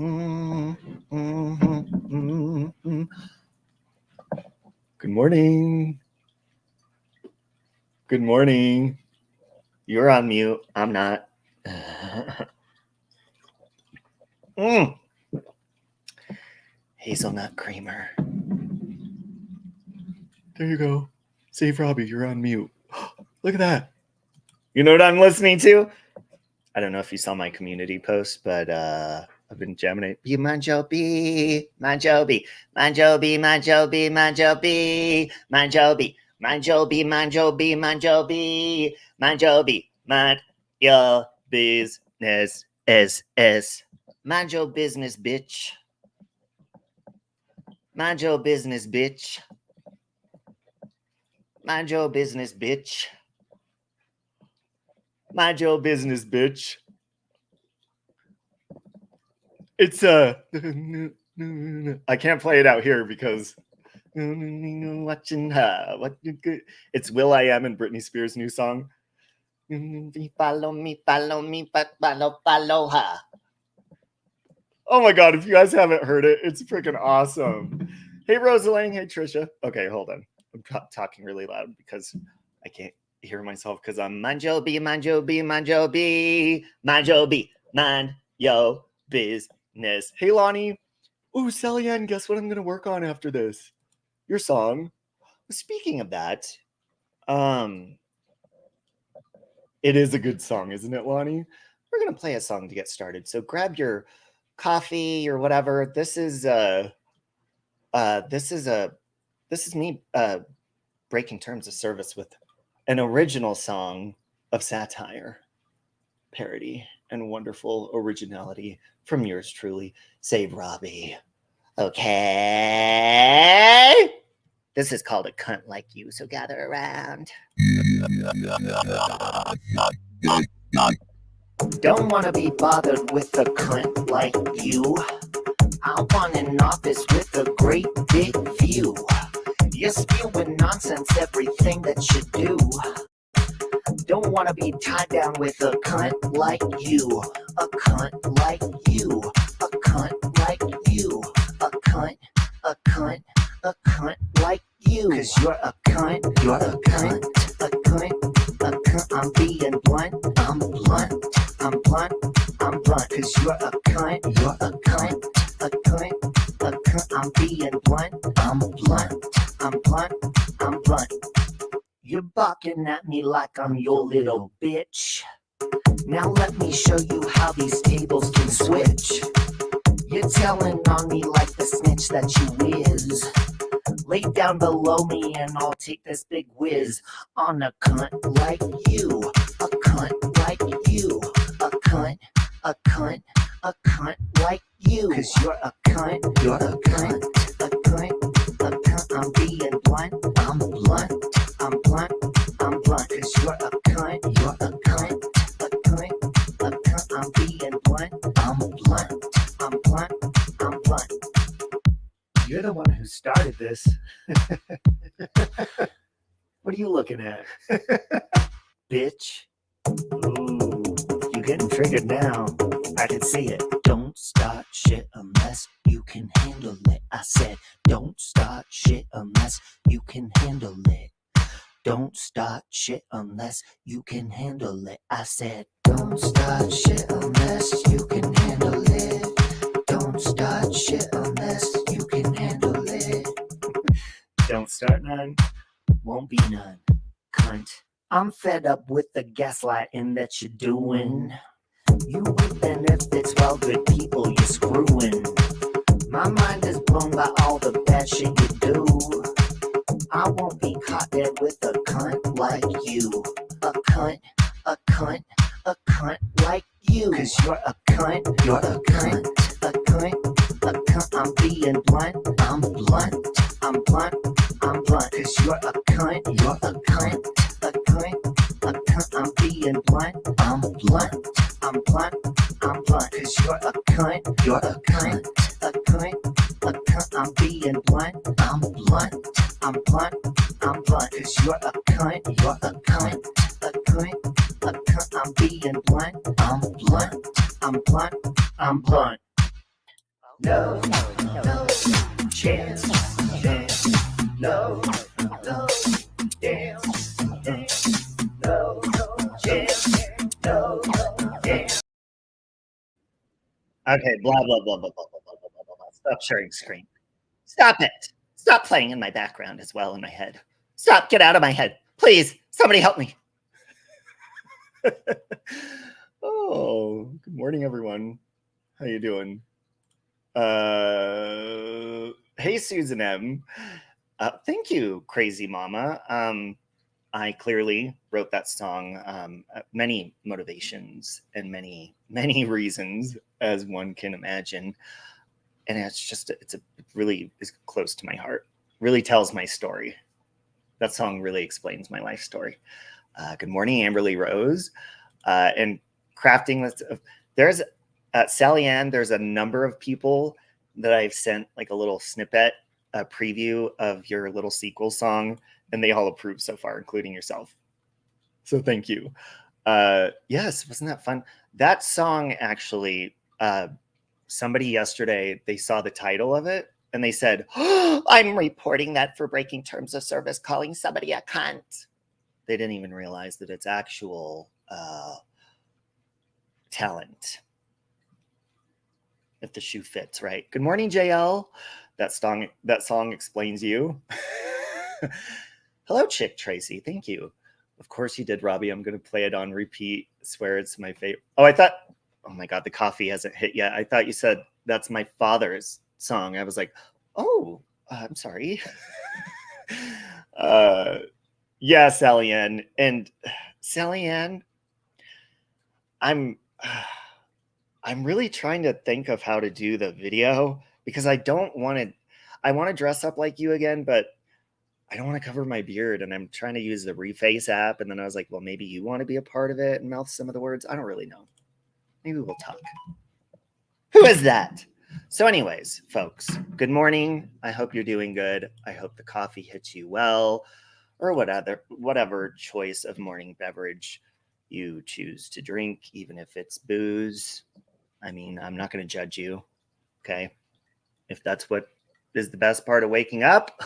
Good morning. Good morning. You're on mute. I'm not. Hazelnut creamer. There you go. Save Robbie, you're on mute. Look at that. You know what I'm listening to? I don't know if you saw my community post, but I've been jamming it. Be Manjobi, Manjobi, Manjobi, Manjobi, Manjobi, Manjobi, Manjobi, Manjobi, Manjobi, Manjobi, mind your business, S. Mind your business, bitch. Mind your business, bitch. Mind your business, bitch. Mind your business, bitch. It's I can't play it out here because watching her. It's Will I Am and Britney Spears' new song. Follow me, follow her. Oh my god, if you guys haven't heard it, it's freaking awesome. Hey Rosalang, hey Trisha. Okay, hold on. I'm talking really loud because I can't hear myself because I'm Manjobi, mind your business. Hey Lonnie. Ooh, Sally-Ann, guess what I'm going to work on after this? Your song. Speaking of that, it is a good song, isn't it, Lonnie? We're going to play a song to get started. So grab your coffee or whatever. This is me breaking terms of service with an original song of satire, parody, and wonderful originality from yours truly, Save Robbie. Okay? This is called A Cunt Like You, so gather around. Don't want to be bothered with a cunt like you. I want an office with a great big view. You spewing nonsense everything that you do. Don't want to be tied down with a cunt like you. A cunt like you. A cunt like you. A cunt like you. Cause you're a cunt. You're a cunt. A cunt. I'm being blunt. I'm blunt. Cause you're a cunt. You're a cunt. A cunt. I'm being blunt. I'm blunt. You're barking at me like I'm your little bitch. Now let me show you how these tables can switch. You're telling on me like the snitch that you is. Lay down below me and I'll take this big whiz on a cunt like you. A cunt like you. A cunt like you. Cause you're a cunt. You're a cunt. A cunt. I'm being blunt. I'm blunt. Cause you're a cunt. You're a cunt. A cunt. I'm being blunt. I'm blunt. You're the one who started this. What are you looking at? Bitch. Ooh, you getting triggered now. I can see it. Don't start shit unless you can handle it. I said, don't start shit unless you can handle it. Don't start shit unless you can handle it. I said, don't start shit unless you can handle it. Don't start shit unless you can handle it. Don't start none, won't be none, cunt. I'm fed up with the gaslighting that you're doing. You with benefits while good people you're screwing. My mind is blown by all the bad shit you do. I won't be caught dead with a cunt like you. A cunt like you. Cause you're a cunt. You're a cunt. A cunt. I'm being blunt. I'm blunt. Cause you're a cunt. You're a cunt. A cunt. I'm being blunt. I'm blunt. Cause you're a cunt. You're a cunt. A cunt. I'm being blunt. I'm blunt. Cause you're a cunt. You're a cunt. A cunt. I'm being blunt. I'm blunt. no, no chance, dance, no, no dance, dance, no chance, no dance. Okay, blah, blah, blah, blah, blah, blah, blah, blah, blah, blah. Stop sharing screen. Stop it. Stop playing in my background as well in my head. Stop, get out of my head. Please, somebody help me. Oh, good morning, everyone. How you doing? Hey, Susan M. Thank you, Crazy Mama. I clearly wrote that song, many motivations and many reasons, as one can imagine. And it really is close to my heart. Really tells my story. That song really explains my life story. Good morning, Amberly Rose. And crafting this, there's Sally Ann. There's a number of people that I've sent like a little snippet, a preview of your little sequel song, and they all approve so far, including yourself. So thank you. Yes, wasn't that fun? That song actually, somebody yesterday, they saw the title of it and they said, oh, I'm reporting that for breaking terms of service, calling somebody a cunt. They didn't even realize that it's actual talent. If the shoe fits, right? Good morning, JL. That song explains you. Hello, Chick Tracy. Thank you. Of course you did, Robbie. I'm going to play it on repeat. I swear it's my favorite. Oh, I thought, oh my God, the coffee hasn't hit yet. I thought you said that's my father's song. I was like, oh, I'm sorry. Yeah, Sally Ann. And Sally Ann, I'm really trying to think of how to do the video because I want to dress up like you again, but I don't want to cover my beard, and I'm trying to use the Reface app. And then I was like, well, maybe you want to be a part of it and mouth some of the words. I don't really know. Maybe we'll talk. Who is that? So anyways, folks, good morning. I hope you're doing good. I hope the coffee hits you well, or whatever choice of morning beverage you choose to drink, even if it's booze. I mean, I'm not going to judge you. Okay. If that's what is the best part of waking up,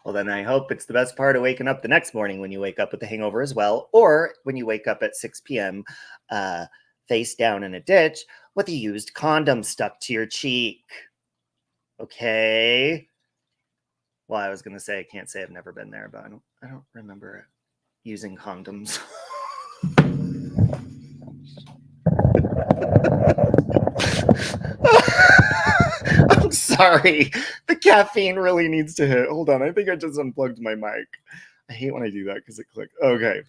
well, then I hope it's the best part of waking up the next morning when you wake up with a hangover as well, or when you wake up at 6 p.m. Face down in a ditch with a used condom stuck to your cheek. Okay. Well, I was going to say, I can't say I've never been there, but I don't remember using condoms. I'm sorry. The caffeine really needs to hit. Hold on. I think I just unplugged my mic. I hate when I do that because it clicked. Okay.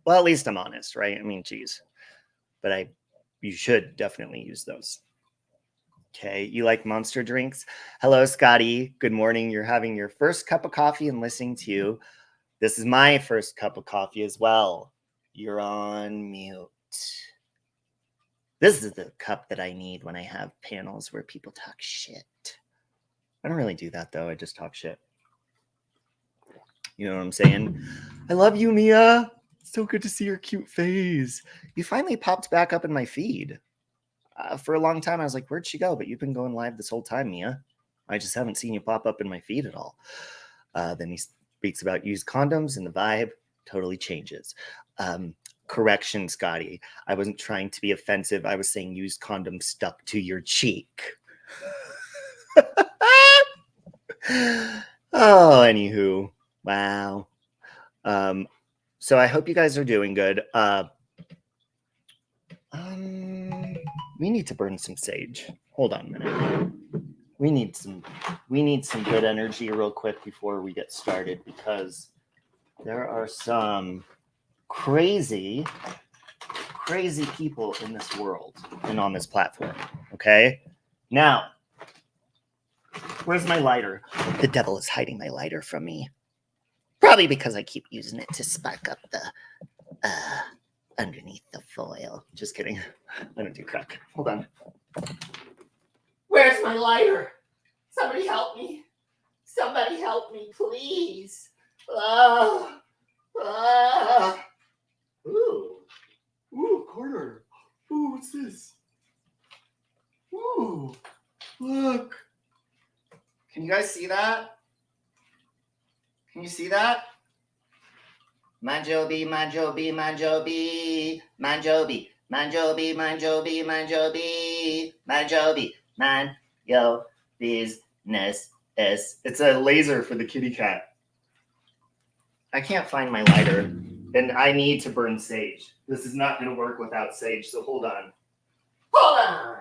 Well, at least I'm honest, right? I mean, geez. But you should definitely use those. Okay. You like Monster drinks? Hello, Scotty. Good morning. You're having your first cup of coffee and listening to you. This is my first cup of coffee as well. You're on mute. This is the cup that I need when I have panels where people talk shit. I don't really do that, though. I just talk shit. You know what I'm saying? I love you, Mia. So good to see your cute face. You finally popped back up in my feed. For a long time, I was like, where'd she go? But you've been going live this whole time, Mia. I just haven't seen you pop up in my feed at all. Then he speaks about used condoms, and the vibe totally changes. Correction, Scotty. I wasn't trying to be offensive. I was saying used condoms stuck to your cheek. Oh, anywho. Wow. So I hope you guys are doing good. We need to burn some sage. Hold on a minute. We need some good energy real quick before we get started, because there are some crazy people in this world and on this platform. Okay. Now, where's my lighter? The devil is hiding my lighter from me. Probably because I keep using it to spark up the underneath the foil. Just kidding. I don't do crack. Hold on. Where's my lighter? Somebody help me. Somebody help me, please. Ooh, corner. Ooh, what's this? Ooh, Look. Can you guys see that? Can you see that? Manjobi, Manjobi, Manjobi, Manjobi, Manjobi, Manjobi, Manjobi, Manjobi, man, yo, business is. It's a laser for the kitty cat. I can't find my lighter, and I need to burn sage. This is not going to work without sage, so hold on. Hold on!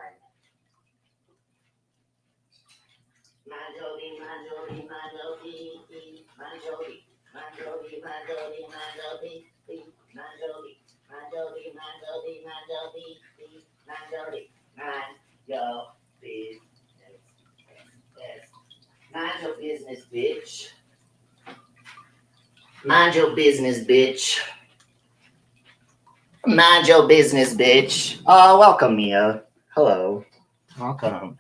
Manjobi, Manjobi, Manjobi, Manjobi, Manjobi, Manjobi, Manjobi, Manjobi, Manjobi, Manjobi, Manjobi, Manjobi, man, yo, business. Mind your business, bitch. Mind your business, bitch. Mind your business, bitch. Oh, welcome, Mia. Hello. Welcome.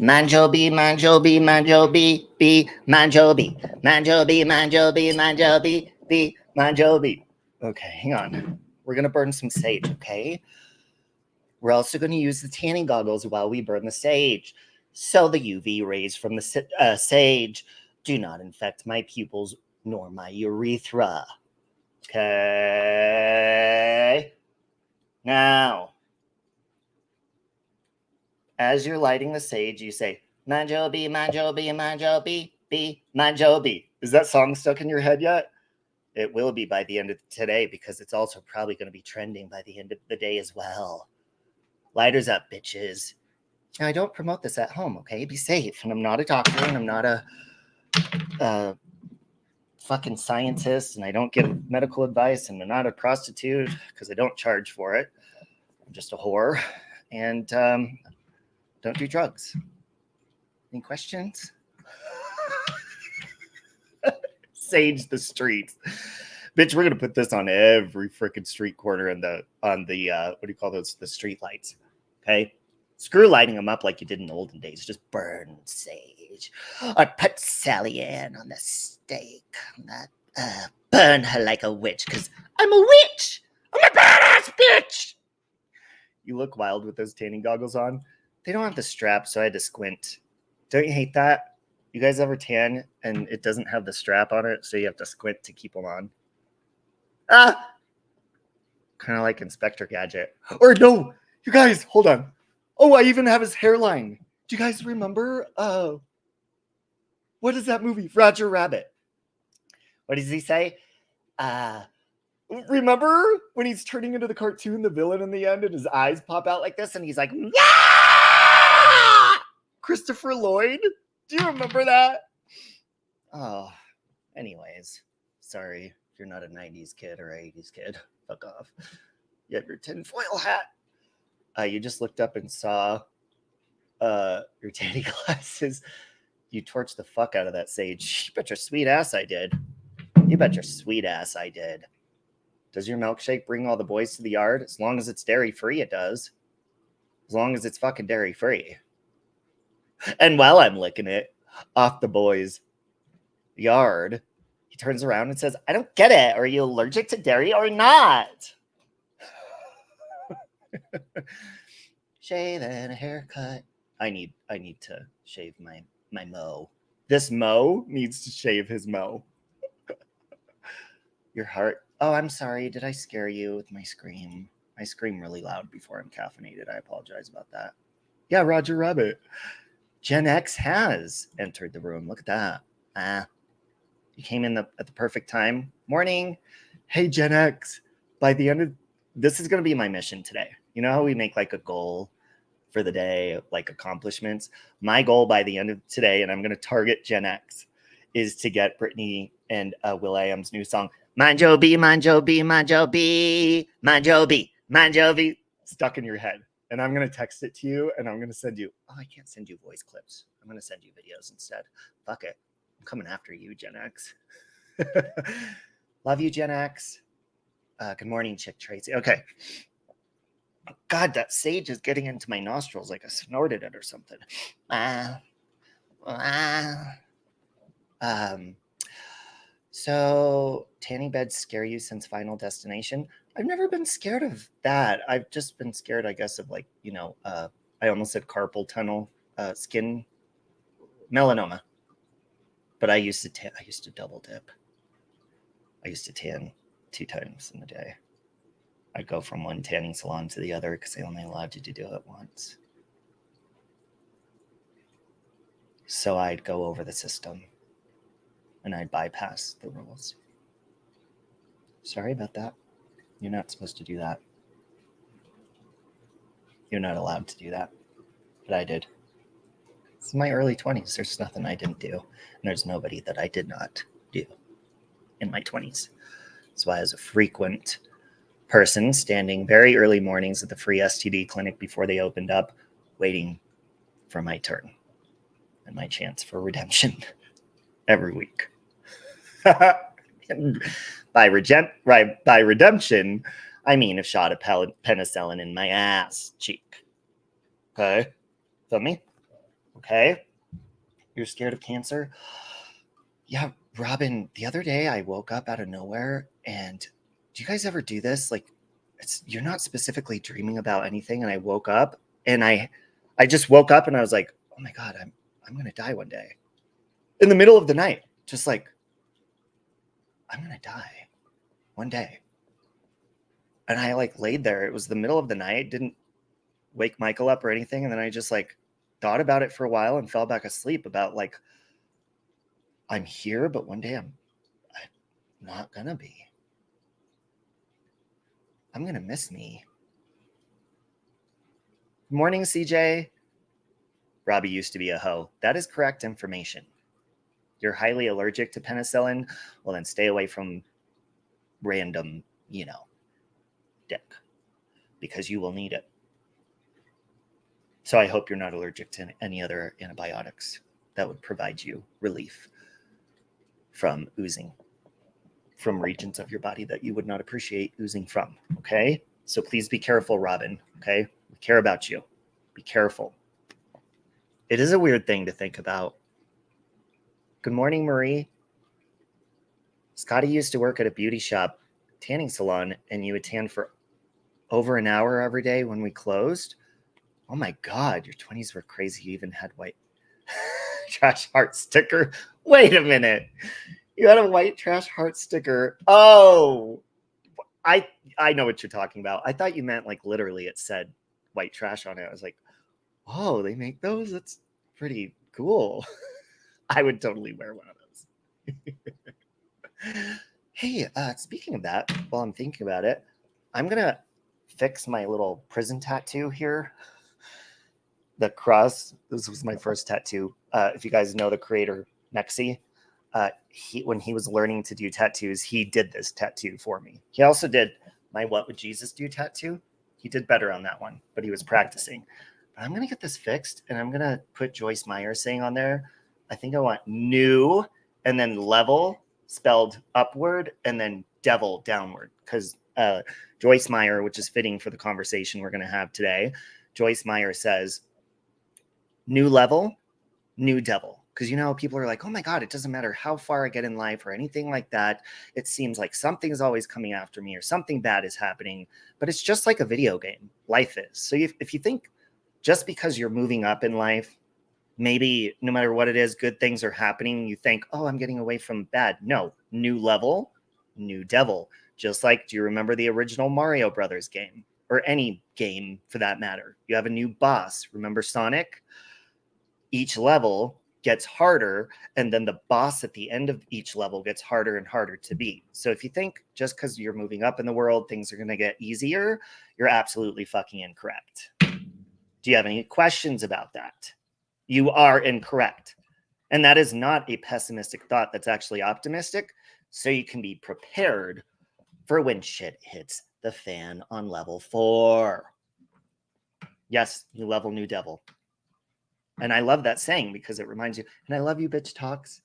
Manjobi, Manjobi, Manjobi, B, Manjobi, Manjobi, Manjobi, Manjobi, B, Manjobi. Okay, hang on. We're going to burn some sage, okay? We're also going to use the tanning goggles while we burn the sage. So the UV rays from the sage do not infect my pupils nor my urethra. Okay? Now, as you're lighting the sage, you say, Manjobi, Manjobi, Manjobi, B, Manjobi. Is that song stuck in your head yet? It will be by the end of today because it's also probably going to be trending by the end of the day as well. Lighters up, bitches. Now, I don't promote this at home, okay? Be safe. And I'm not a doctor, and I'm not a fucking scientist, and I don't give medical advice, and I'm not a prostitute because I don't charge for it. I'm just a whore, and don't do drugs. Any questions? Sage the streets. Bitch, we're gonna put this on every freaking street corner on the what do you call those? The street lights. Okay? Screw lighting them up like you did in the olden days. Just burn sage. Or put Sally Ann on the stake. Burn her like a witch, because I'm a witch. I'm a badass bitch. You look wild with those tanning goggles on. They don't have the strap, so I had to squint. Don't you hate that? You guys ever tan and it doesn't have the strap on it, so you have to squint to keep them on? Kind of like Inspector Gadget. Or no, you guys, hold on. Oh, I even have his hairline. Do you guys remember? What is that movie? Roger Rabbit. What does he say? Remember when he's turning into the cartoon, the villain in the end, and his eyes pop out like this, and he's like, yeah! Christopher Lloyd? Do you remember that? Oh, anyways, sorry if you're not a 90s kid or 80s kid. Fuck off. You have your tinfoil hat. You just looked up and saw your tanning glasses. You torched the fuck out of that sage. You bet your sweet ass I did. You bet your sweet ass I did. Does your milkshake bring all the boys to the yard? As long as it's dairy-free, it does. As long as it's fucking dairy-free. And while I'm licking it off the boys' yard, he turns around and says, I don't get it. Are you allergic to dairy or not? Shave and a haircut. I need to shave my mo. This mo needs to shave his mo. Your heart. Oh, I'm sorry. Did I scare you with my scream? I scream really loud before I'm caffeinated. I apologize about that. Yeah, Roger Rabbit. Gen X has entered the room. Look at that. You came in at the perfect time. Morning. Hey, Gen X. By the end of this is going to be my mission today. You know how we make like a goal for the day, like accomplishments? My goal by the end of today, and I'm going to target Gen X, is to get Britney and will.i.am's new song, Manjobi, Manjobi, Manjobi, Manjobi, Manjobi, stuck in your head. And I'm going to text it to you, and I'm going to send you, I can't send you voice clips. I'm going to send you videos instead. Fuck it. I'm coming after you, Gen X. Love you, Gen X. Good morning, Chick Tracy. Okay. God, that sage is getting into my nostrils like I snorted it or something. So tanning beds scare you since Final Destination? I've never been scared of that. I've just been scared, I guess, of like, I almost said carpal tunnel skin melanoma. But I used to double dip. I used to tan 2 times in a day. I'd go from one tanning salon to the other because they only allowed you to do it once. So I'd go over the system and I'd bypass the rules. Sorry about that. You're not supposed to do that. You're not allowed to do that. But I did. It's my early 20s. There's nothing I didn't do. And there's nobody that I did not do in my 20s. That's why I was a frequent person standing very early mornings at the free STD clinic before they opened up, waiting for my turn and my chance for redemption every week. By redemption, I mean a shot of penicillin in my ass cheek. Okay? Feel me? Okay? You're scared of cancer? Yeah, Robin, the other day I woke up out of nowhere, and do you guys ever do this? Like, you're not specifically dreaming about anything, and I woke up, and I just woke up, and I was like, oh my God, I'm going to die one day. In the middle of the night, just like, I'm going to die one day. And I like laid there. It was the middle of the night, didn't wake Michael up or anything. And then I just like thought about it for a while and fell back asleep about like, I'm here, but one day I'm not going to be. I'm going to miss me. Good morning, CJ. Robbie used to be a hoe. That is correct information. You're highly allergic to penicillin. Well, then stay away from random, dick, because you will need it. So I hope you're not allergic to any other antibiotics that would provide you relief from oozing from regions of your body that you would not appreciate oozing from. Okay? So please be careful, Robin. Okay? We care about you. Be careful. It is a weird thing to think about. Good morning, Marie. Scotty used to work at a beauty shop, tanning salon, and you would tan for over an hour every day when we closed. Oh my God, your 20s were crazy. You even had white trash heart sticker. Wait a minute. You had a white trash heart sticker. Oh, I know what you're talking about. I thought you meant like literally it said white trash on it. I was like, oh, they make those? That's pretty cool. I would totally wear one of those. Hey, speaking of that, while I'm thinking about it, I'm going to fix my little prison tattoo here. The cross. This was my first tattoo. If you guys know the creator, Nicholee, when he was learning to do tattoos, he did this tattoo for me. He also did my What Would Jesus Do tattoo. He did better on that one, but he was practicing. But I'm going to get this fixed, and I'm going to put Joyce Meyer saying on there, I think I want new and then level spelled upward and then devil downward, because Joyce Meyer, which is fitting for the conversation we're going to have today, Joyce Meyer says, new level, new devil. Because, people are like, oh my God, it doesn't matter how far I get in life or anything like that. It seems like something's always coming after me or something bad is happening. But it's just like a video game. Life is. So if you think just because you're moving up in life, maybe no matter what it is, good things are happening, you think, oh, I'm getting away from bad. No, new level, new devil. Just like, do you remember the original Mario Brothers game? Or any game for that matter? You have a new boss. Remember Sonic? Each level gets harder, and then the boss at the end of each level gets harder and harder to beat. So if you think just because you're moving up in the world, things are going to get easier, you're absolutely fucking incorrect. Do you have any questions about that? You are incorrect. And that is not a pessimistic thought. That's actually optimistic. So you can be prepared for when shit hits the fan on level 4. Yes, new level, new devil. And I love that saying because it reminds you, and I love you, bitch talks.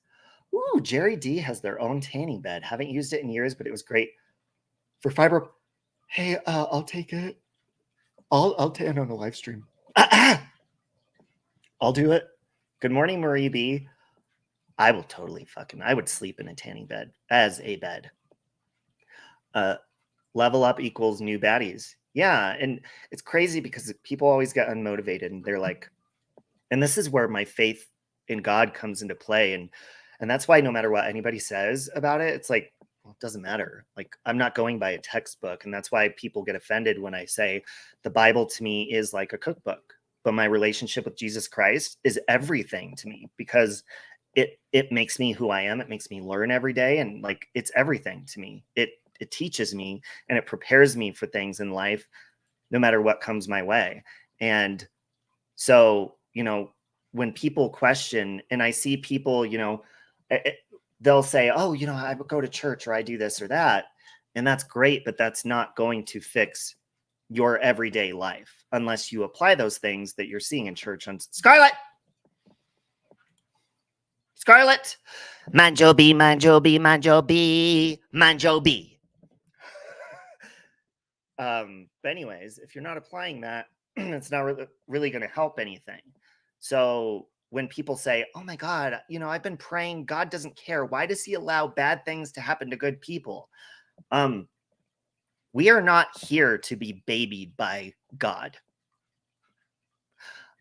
Ooh, Jerry D has their own tanning bed. Haven't used it in years, but it was great for fiber. Hey, I'll take it. I'll tan on a live stream. I'll do it. Good morning, Marie B. I will totally I would sleep in a tanning bed as a bed. Level up equals new baddies. Yeah, and it's crazy because people always get unmotivated and they're like, And this is where my faith in God comes into play. And that's why no matter what anybody says about it, it's like, well, it doesn't matter. Like, I'm not going by a textbook. And that's why people get offended when I say the Bible to me is like a cookbook, but my relationship with Jesus Christ is everything to me, because it makes me who I am. It makes me learn every day. And like, it's everything to me. It teaches me and it prepares me for things in life, no matter what comes my way. And so, when people question, and I see people, they'll say, oh, I would go to church, or I do this or that. And that's great, but that's not going to fix your everyday life unless you apply those things that you're seeing in church. On Scarlett, Manjobi, Manjobi, Manjobi, Manjobi. But anyways, if you're not applying that, it's not really going to help anything. So when people say, oh my God, I've been praying, God doesn't care. Why does he allow bad things to happen to good people? We are not here to be babied by God.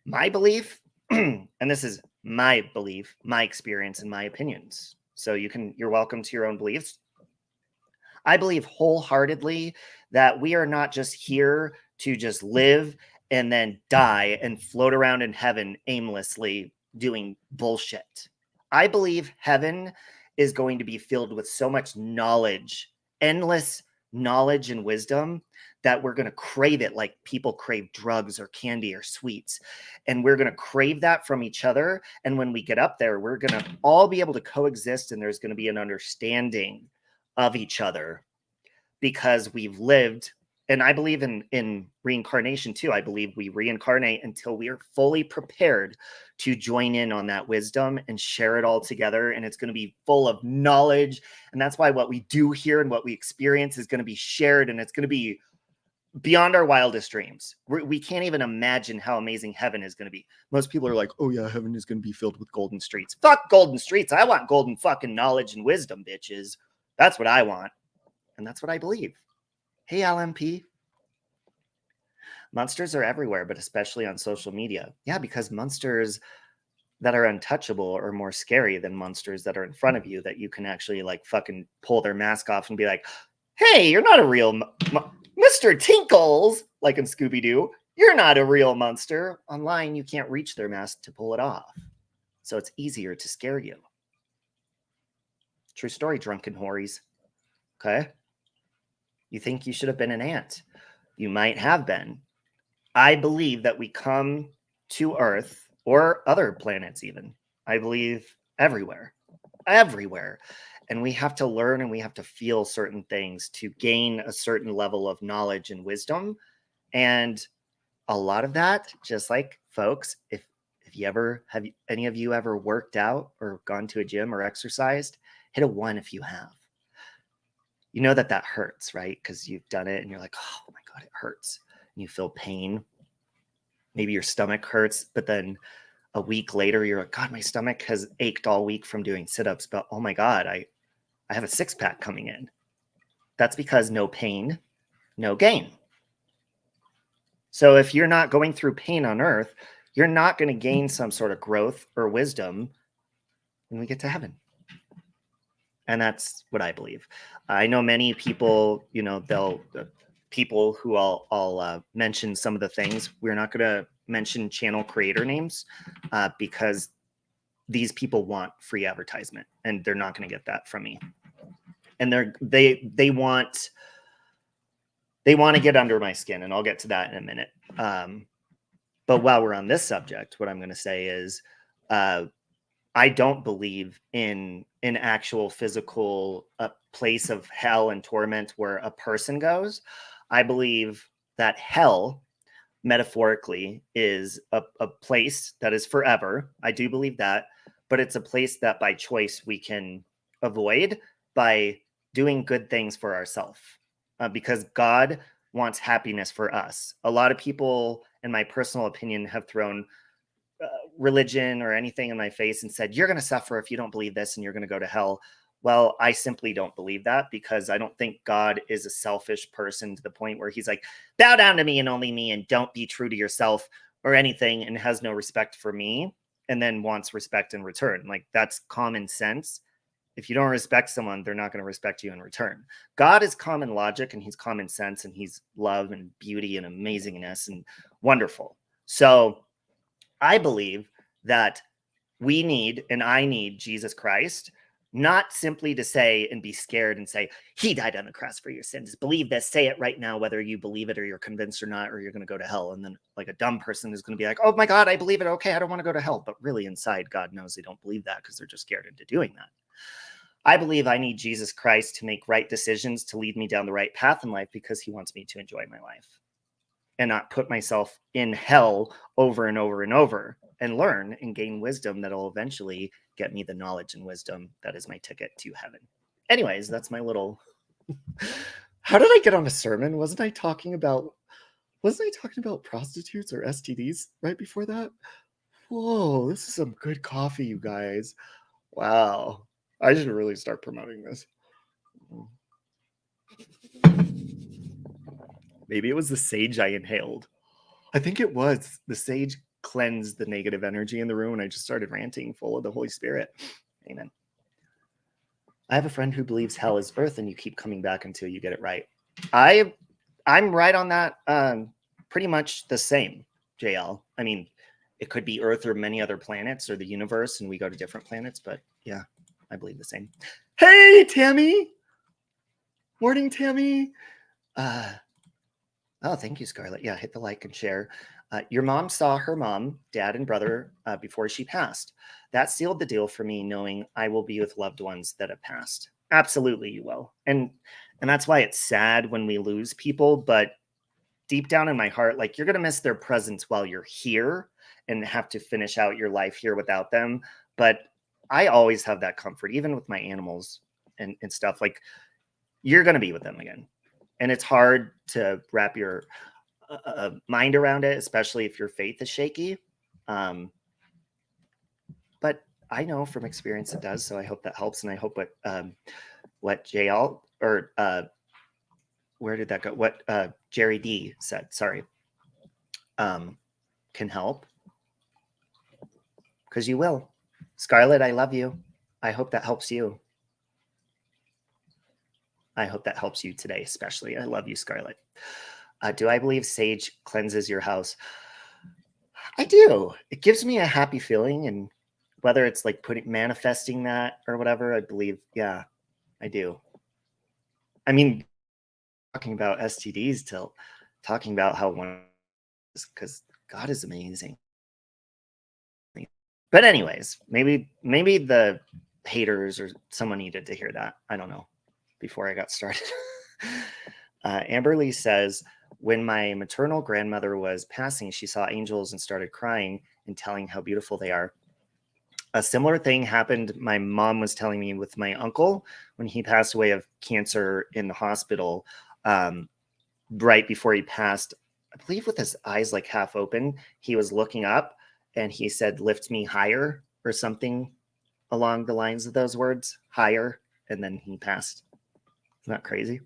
My belief, and this is my belief, my experience, and my opinions. So you're welcome to your own beliefs. I believe wholeheartedly that we are not just here to just live and then die and float around in heaven aimlessly doing bullshit. I believe heaven is going to be filled with so much knowledge, endless knowledge and wisdom, that we're going to crave it like people crave drugs or candy or sweets. And we're going to crave that from each other. And when we get up there, we're going to all be able to coexist, and there's going to be an understanding of each other because we've lived. And I believe in reincarnation too. I believe we reincarnate until we are fully prepared to join in on that wisdom and share it all together. And it's going to be full of knowledge. And that's why what we do here and what we experience is going to be shared, and it's going to be beyond our wildest dreams. We can't even imagine how amazing heaven is going to be. Most people are like, oh yeah, heaven is going to be filled with golden streets. Fuck golden streets. I want golden fucking knowledge and wisdom, bitches. That's what I want. And that's what I believe. Hey, LMP. Monsters are everywhere, but especially on social media. Yeah, because monsters that are untouchable are more scary than monsters that are in front of you, that you can actually like fucking pull their mask off and be like, hey, you're not a real Mr. Tinkles, like in Scooby-Doo. You're not a real monster. Online, you can't reach their mask to pull it off. So it's easier to scare you. True story, drunken hories. Okay? You think you should have been an ant. You might have been. I believe that we come to Earth, or other planets even, I believe everywhere. And we have to learn and we have to feel certain things to gain a certain level of knowledge and wisdom. And a lot of that, just like folks, if any of you ever worked out or gone to a gym or exercised, hit a 1 if you have. You know that hurts, right? Because you've done it and you're like, oh my God, it hurts. And you feel pain. Maybe your stomach hurts, but then a week later, you're like, God, my stomach has ached all week from doing sit-ups, but oh my God, I have a 6-pack coming in. That's because no pain, no gain. So if you're not going through pain on earth, you're not going to gain some sort of growth or wisdom when we get to heaven. And that's what I believe. I know many people, people who I'll mention some of the things. We're not going to mention channel creator names because these people want free advertisement, and they're not going to get that from me. And they want to get under my skin, and I'll get to that in a minute. But while we're on this subject, what I'm going to say is I don't believe in an actual physical place of hell and torment where a person goes. I believe that hell, metaphorically, is a place that is forever. I do believe that, but it's a place that by choice we can avoid by doing good things for ourselves, because God wants happiness for us. A lot of people, in my personal opinion, have thrown religion or anything in my face and said, you're going to suffer if you don't believe this and you're going to go to hell. Well, I simply don't believe that, because I don't think God is a selfish person to the point where he's like, bow down to me and only me and don't be true to yourself, or anything and has no respect for me and then wants respect in return. Like, that's common sense. If you don't respect someone, they're not going to respect you in return. God is common logic, and he's common sense, and he's love and beauty and amazingness and wonderful. So I believe that we need, and I need, Jesus Christ, not simply to say and be scared and say, he died on the cross for your sins. Believe this, say it right now, whether you believe it or you're convinced or not, or you're going to go to hell. And then like a dumb person is going to be like, oh my God, I believe it. Okay, I don't want to go to hell. But really inside, God knows they don't believe that because they're just scared into doing that. I believe I need Jesus Christ to make right decisions, to lead me down the right path in life, because he wants me to enjoy my life and not put myself in hell over and over and over, and learn and gain wisdom that'll eventually get me the knowledge and wisdom that is my ticket to heaven. Anyways, that's my little... How did I get on a sermon? Wasn't I talking about prostitutes or STDs right before that? Whoa, this is some good coffee, you guys. Wow. I should really start promoting this. Maybe it was the sage I inhaled. I think it was. The sage cleansed the negative energy in the room, and I just started ranting full of the Holy Spirit. Amen. I have a friend who believes hell is earth, and you keep coming back until you get it right. I'm right on that. Pretty much the same, JL. I mean, it could be Earth or many other planets or the universe, and we go to different planets, but yeah, I believe the same. Hey, Tammy. Morning, Tammy. Oh, thank you, Scarlett. Yeah, hit the like and share. Your mom saw her mom, dad, and brother before she passed. That sealed the deal for me, knowing I will be with loved ones that have passed. Absolutely, you will. And that's why it's sad when we lose people. But deep down in my heart, like, you're going to miss their presence while you're here and have to finish out your life here without them. But I always have that comfort, even with my animals and stuff. Like, you're going to be with them again. And it's hard to wrap your mind around it, especially if your faith is shaky. But I know from experience it does. So I hope that helps. And I hope what JL or where did that go? What Jerry D said, sorry, can help. Because you will. Scarlett, I love you. I hope that helps you. I hope that helps you today, especially. I love you, Scarlett. Do I believe sage cleanses your house? I do. It gives me a happy feeling, and whether it's like manifesting that or whatever, I believe, yeah, I do. I mean, talking about STDs till talking about how one is, because God is amazing. But anyways, maybe the haters or someone needed to hear that. I don't know. Before I got started. Amberly says, when my maternal grandmother was passing, she saw angels and started crying and telling how beautiful they are. A similar thing happened, my mom was telling me, with my uncle when he passed away of cancer in the hospital. Right before he passed, I believe with his eyes like half open, he was looking up and he said, lift me higher, or something along the lines of those words, higher, and then he passed. Isn't that crazy?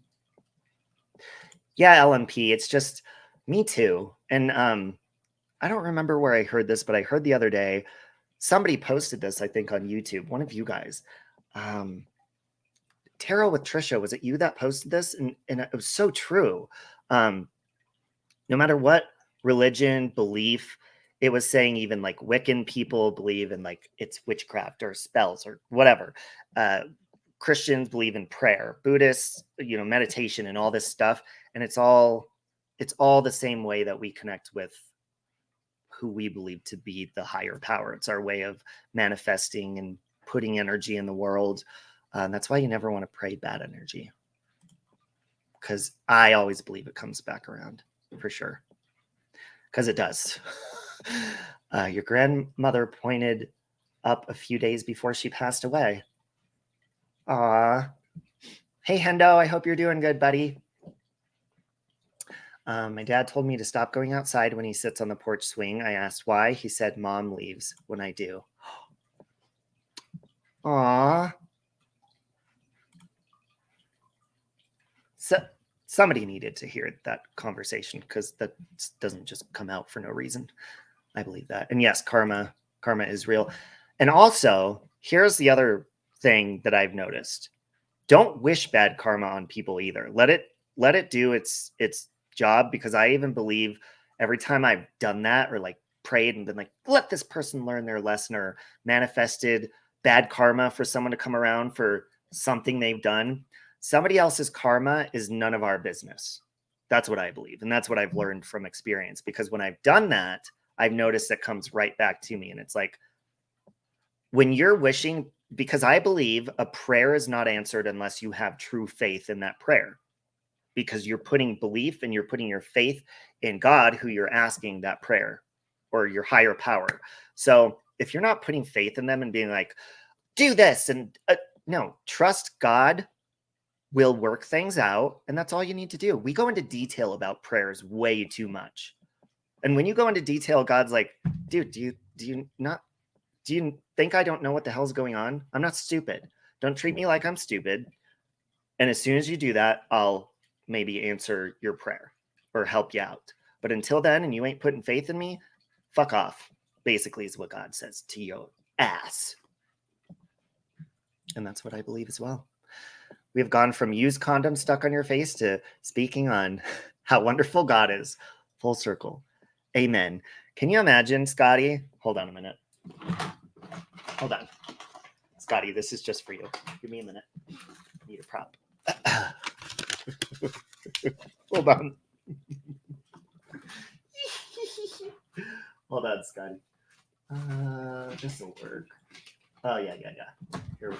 Yeah, LMP, it's just me too. And I don't remember where I heard this, but I heard the other day, somebody posted this, I think on YouTube, one of you guys. Tara with Trisha, was it you that posted this? And it was so true. No matter what religion, belief, it was saying even like Wiccan people believe in like it's witchcraft or spells or whatever. Christians believe in prayer, Buddhists, meditation and all this stuff. And it's all the same way that we connect with who we believe to be the higher power. It's our way of manifesting and putting energy in the world. And that's why you never want to pray bad energy, because I always believe it comes back around for sure. Because it does. Your grandmother pointed up a few days before she passed away. Aw. Hey, Hendo, I hope you're doing good, buddy. My dad told me to stop going outside when he sits on the porch swing. I asked why. He said, Mom leaves when I do. Aw. So somebody needed to hear that conversation, because that doesn't just come out for no reason. I believe that. And yes, karma is real. And also, here's the other thing that I've noticed. Don't wish bad karma on people either. Let it do its job, because I even believe every time I've done that or like prayed and been like, let this person learn their lesson, or manifested bad karma for someone to come around for something they've done, somebody else's karma is none of our business. That's what I believe. And that's what I've learned from experience, because when I've done that, I've noticed that comes right back to me. And it's like, when you're wishing, because I believe a prayer is not answered unless you have true faith in that prayer, because you're putting belief and you're putting your faith in God, who you're asking that prayer, or your higher power. So if you're not putting faith in them and being like, do this, and no, trust God will work things out. And that's all you need to do. We go into detail about prayers way too much. And when you go into detail, God's like, dude, do you think I don't know what the hell's going on? I'm not stupid. Don't treat me like I'm stupid. And as soon as you do that, I'll maybe answer your prayer or help you out. But until then, and you ain't putting faith in me, fuck off, basically, is what God says to your ass. And that's what I believe as well. We have gone from used condom stuck on your face to speaking on how wonderful God is. Full circle. Amen. Can you imagine, Scotty? Hold on a minute. Hold on. Scotty, this is just for you. Give me a minute. I need a prop. Hold on. Hold on, Scotty. This will work. Oh, yeah. Here we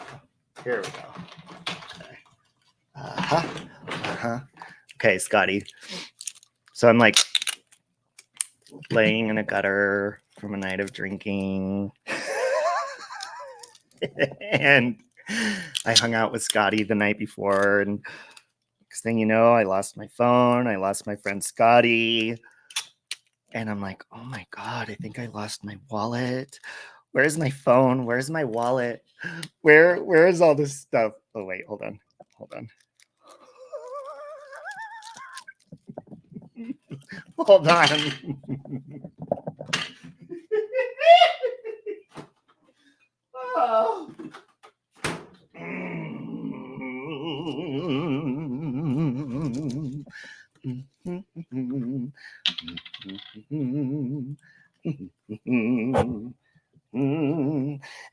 go. Okay. Okay, Scotty. So I'm like laying in a gutter from a night of drinking. And I hung out with Scotty the night before, and next thing you know, I lost my phone. I lost my friend Scotty. And I'm like, oh my God, I think I lost my wallet. Where's my phone? Where's my wallet? Where is all this stuff? Oh, wait, hold on. Hold on. Oh.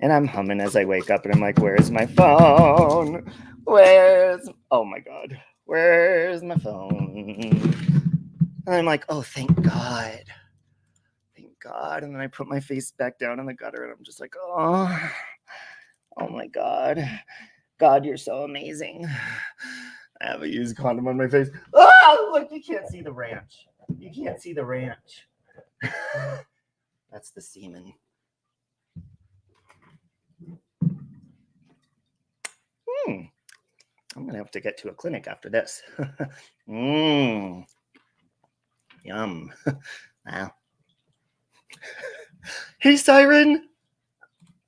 And I'm humming as I wake up, and I'm like, where's my phone? Oh my God, where's my phone? And I'm like, oh, thank God. And then I put my face back down in the gutter, and I'm just like, oh my God, you're so amazing. I have a used condom on my face. Oh, look, you can't see the ranch. That's the semen. I'm gonna have to get to a clinic after this. Yum. Wow. Hey, Siren.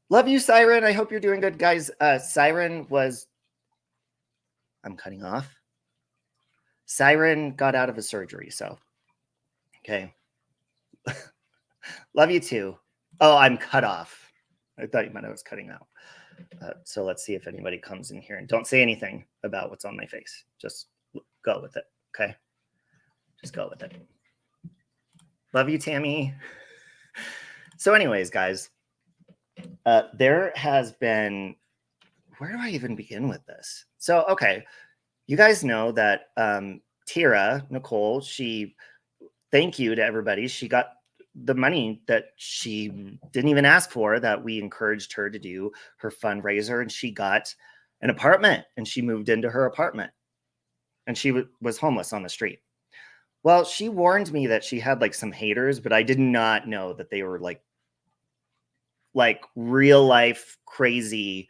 Love you, Siren. I hope you're doing good, guys. Siren was... I'm cutting off. Siren got out of a surgery, so... Okay. Love you, too. Oh, I'm cut off. I thought you meant I was cutting out. So let's see if anybody comes in here. And don't say anything about what's on my face. Just go with it, okay? Just go with it. Love you, Tammy. So anyways, guys, there has been... Where do I even begin with this? So, okay, you guys know that Tyra, Nicholee, thank you to everybody. She got the money that she didn't even ask for, that we encouraged her to do her fundraiser, and she got an apartment, and she moved into her apartment, and she was homeless on the street. Well, she warned me that she had like some haters, but I did not know that they were like real life crazy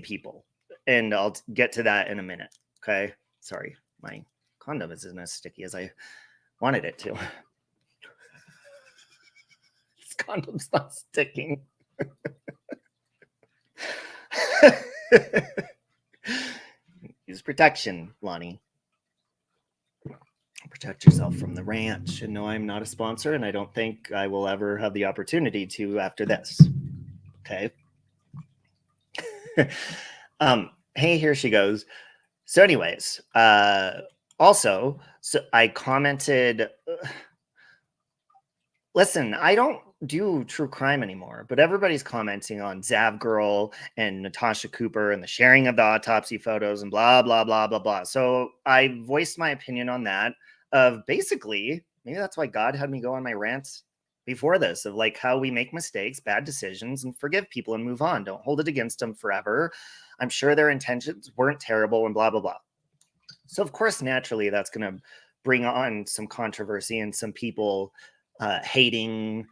people. And I'll get to that in a minute. Okay. Sorry. My condom isn't as sticky as I wanted it to. This condom's not sticking. Use protection, Lonnie. Protect yourself from the ranch. And no, I'm not a sponsor, and I don't think I will ever have the opportunity to after this. Okay. Hey, here she goes. So anyways, also, so I commented, listen, I don't do true crime anymore, but everybody's commenting on Zav Girl and Natasha Cooper and the sharing of the autopsy photos and blah, blah, blah, blah, blah. So I voiced my opinion on that of basically, maybe that's why God had me go on my rants before this of like how we make mistakes, bad decisions, and forgive people and move on. Don't hold it against them forever. I'm sure their intentions weren't terrible and blah, blah, blah. So of course, naturally, that's going to bring on some controversy and some people hating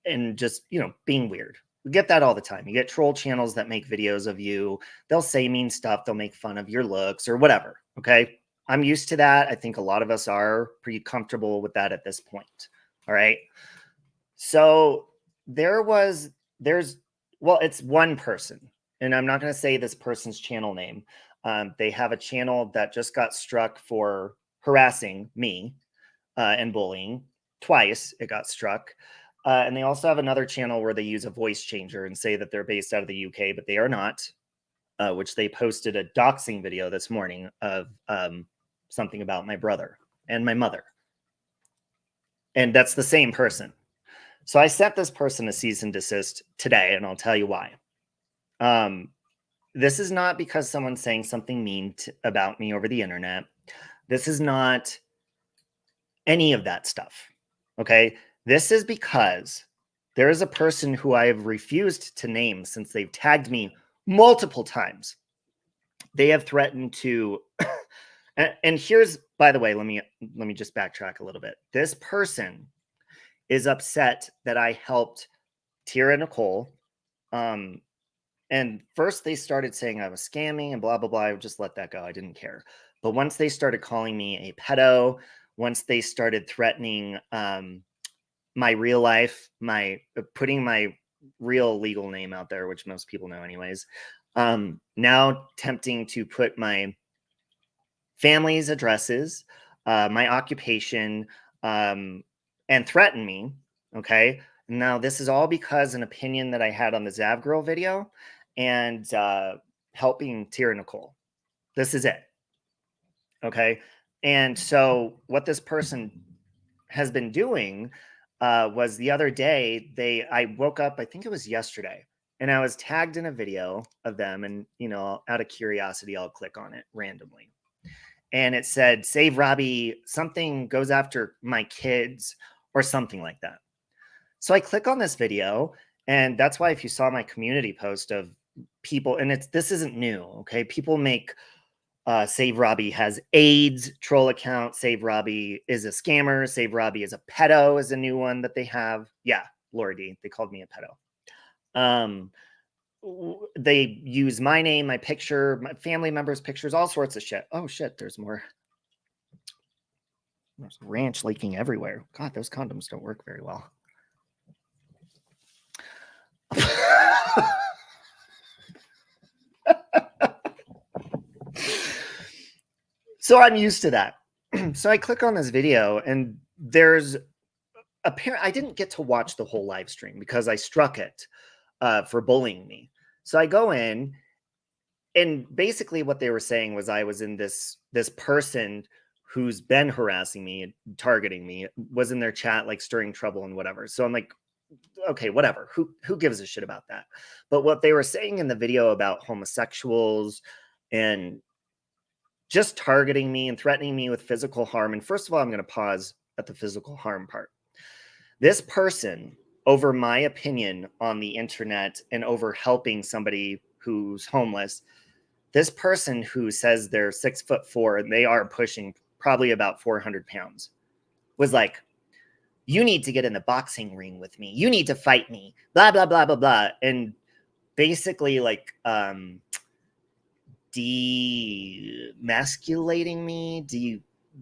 and just, you know, being weird. We get that all the time. You get troll channels that make videos of you. They'll say mean stuff. They'll make fun of your looks or whatever. Okay. I'm used to that. I think a lot of us are pretty comfortable with that at this point. All right. So well, it's one person, and I'm not going to say this person's channel name. They have a channel that just got struck for harassing me and bullying. Twice it got struck. And they also have another channel where they use a voice changer and say that they're based out of the UK, but they are not, which they posted a doxing video this morning of something about my brother and my mother. And that's the same person. So I sent this person a cease and desist today, and I'll tell you why. This is not because someone's saying something mean about me over the internet. This is not any of that stuff. Okay. This is because there is a person who I have refused to name since they've tagged me multiple times. They have threatened to, and here's, by the way, let me just backtrack a little bit. This person is upset that I helped Tyra and Nicholee. And first they started saying I was scamming and blah, blah, blah. I would just let that go. I didn't care. But once they started calling me a pedo, once they started threatening my real life, putting my real legal name out there, which most people know anyways, now tempting to put my family's addresses, my occupation, and threaten me. Okay. Now this is all because an opinion that I had on the Zav Girl video and helping Tyra and Nicholee. This is it. Okay. And so what this person has been doing was the other day, I woke up, I think it was yesterday, and I was tagged in a video of them. And, you know, out of curiosity, I'll click on it randomly. And it said, save Robbie, something goes after my kids or something like that. So I click on this video, and that's why if you saw my community post of people, and this isn't new, okay? People make Save Robbie has AIDS troll account. Save Robbie is a scammer. Save Robbie is a pedo is a new one that they have. Yeah, Laura D. They called me a pedo. They use my name, my picture, my family members' pictures, all sorts of shit. Oh shit, there's more. There's ranch leaking everywhere. God, those condoms don't work very well. So I'm used to that. So I click on this video, and there's I didn't get to watch the whole live stream because I struck it for bullying me. So I go in, and basically what they were saying was I was in this person who's been harassing me and targeting me was in their chat, like stirring trouble and whatever. So I'm like, okay, whatever. Who gives a shit about that? But what they were saying in the video about homosexuals and just targeting me and threatening me with physical harm. And first of all, I'm going to pause at the physical harm part. This person, over my opinion on the internet and over helping somebody who's homeless, this person who says they're 6'4" and they are pushing probably about 400 pounds was like, you need to get in the boxing ring with me. You need to fight me, blah, blah, blah, blah, blah. And basically like, demasculating me,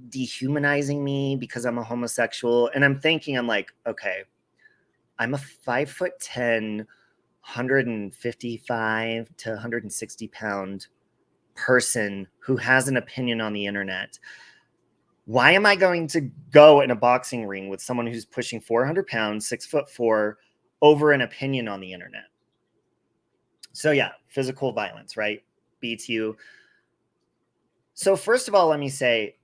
dehumanizing me because I'm a homosexual. And I'm thinking, I'm like, okay, I'm a 5'10", 155 to 160 pound person who has an opinion on the internet. Why am I going to go in a boxing ring with someone who's pushing 400 pounds, 6'4", over an opinion on the internet? So yeah, physical violence, right? Beats you. So first of all, let me say,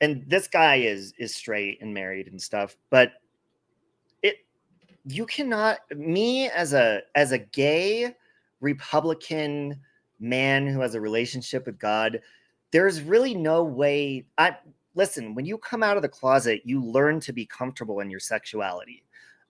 and this guy is straight and married and stuff, but you cannot, me as a gay Republican man who has a relationship with God, there's really no way. Listen, when you come out of the closet, you learn to be comfortable in your sexuality.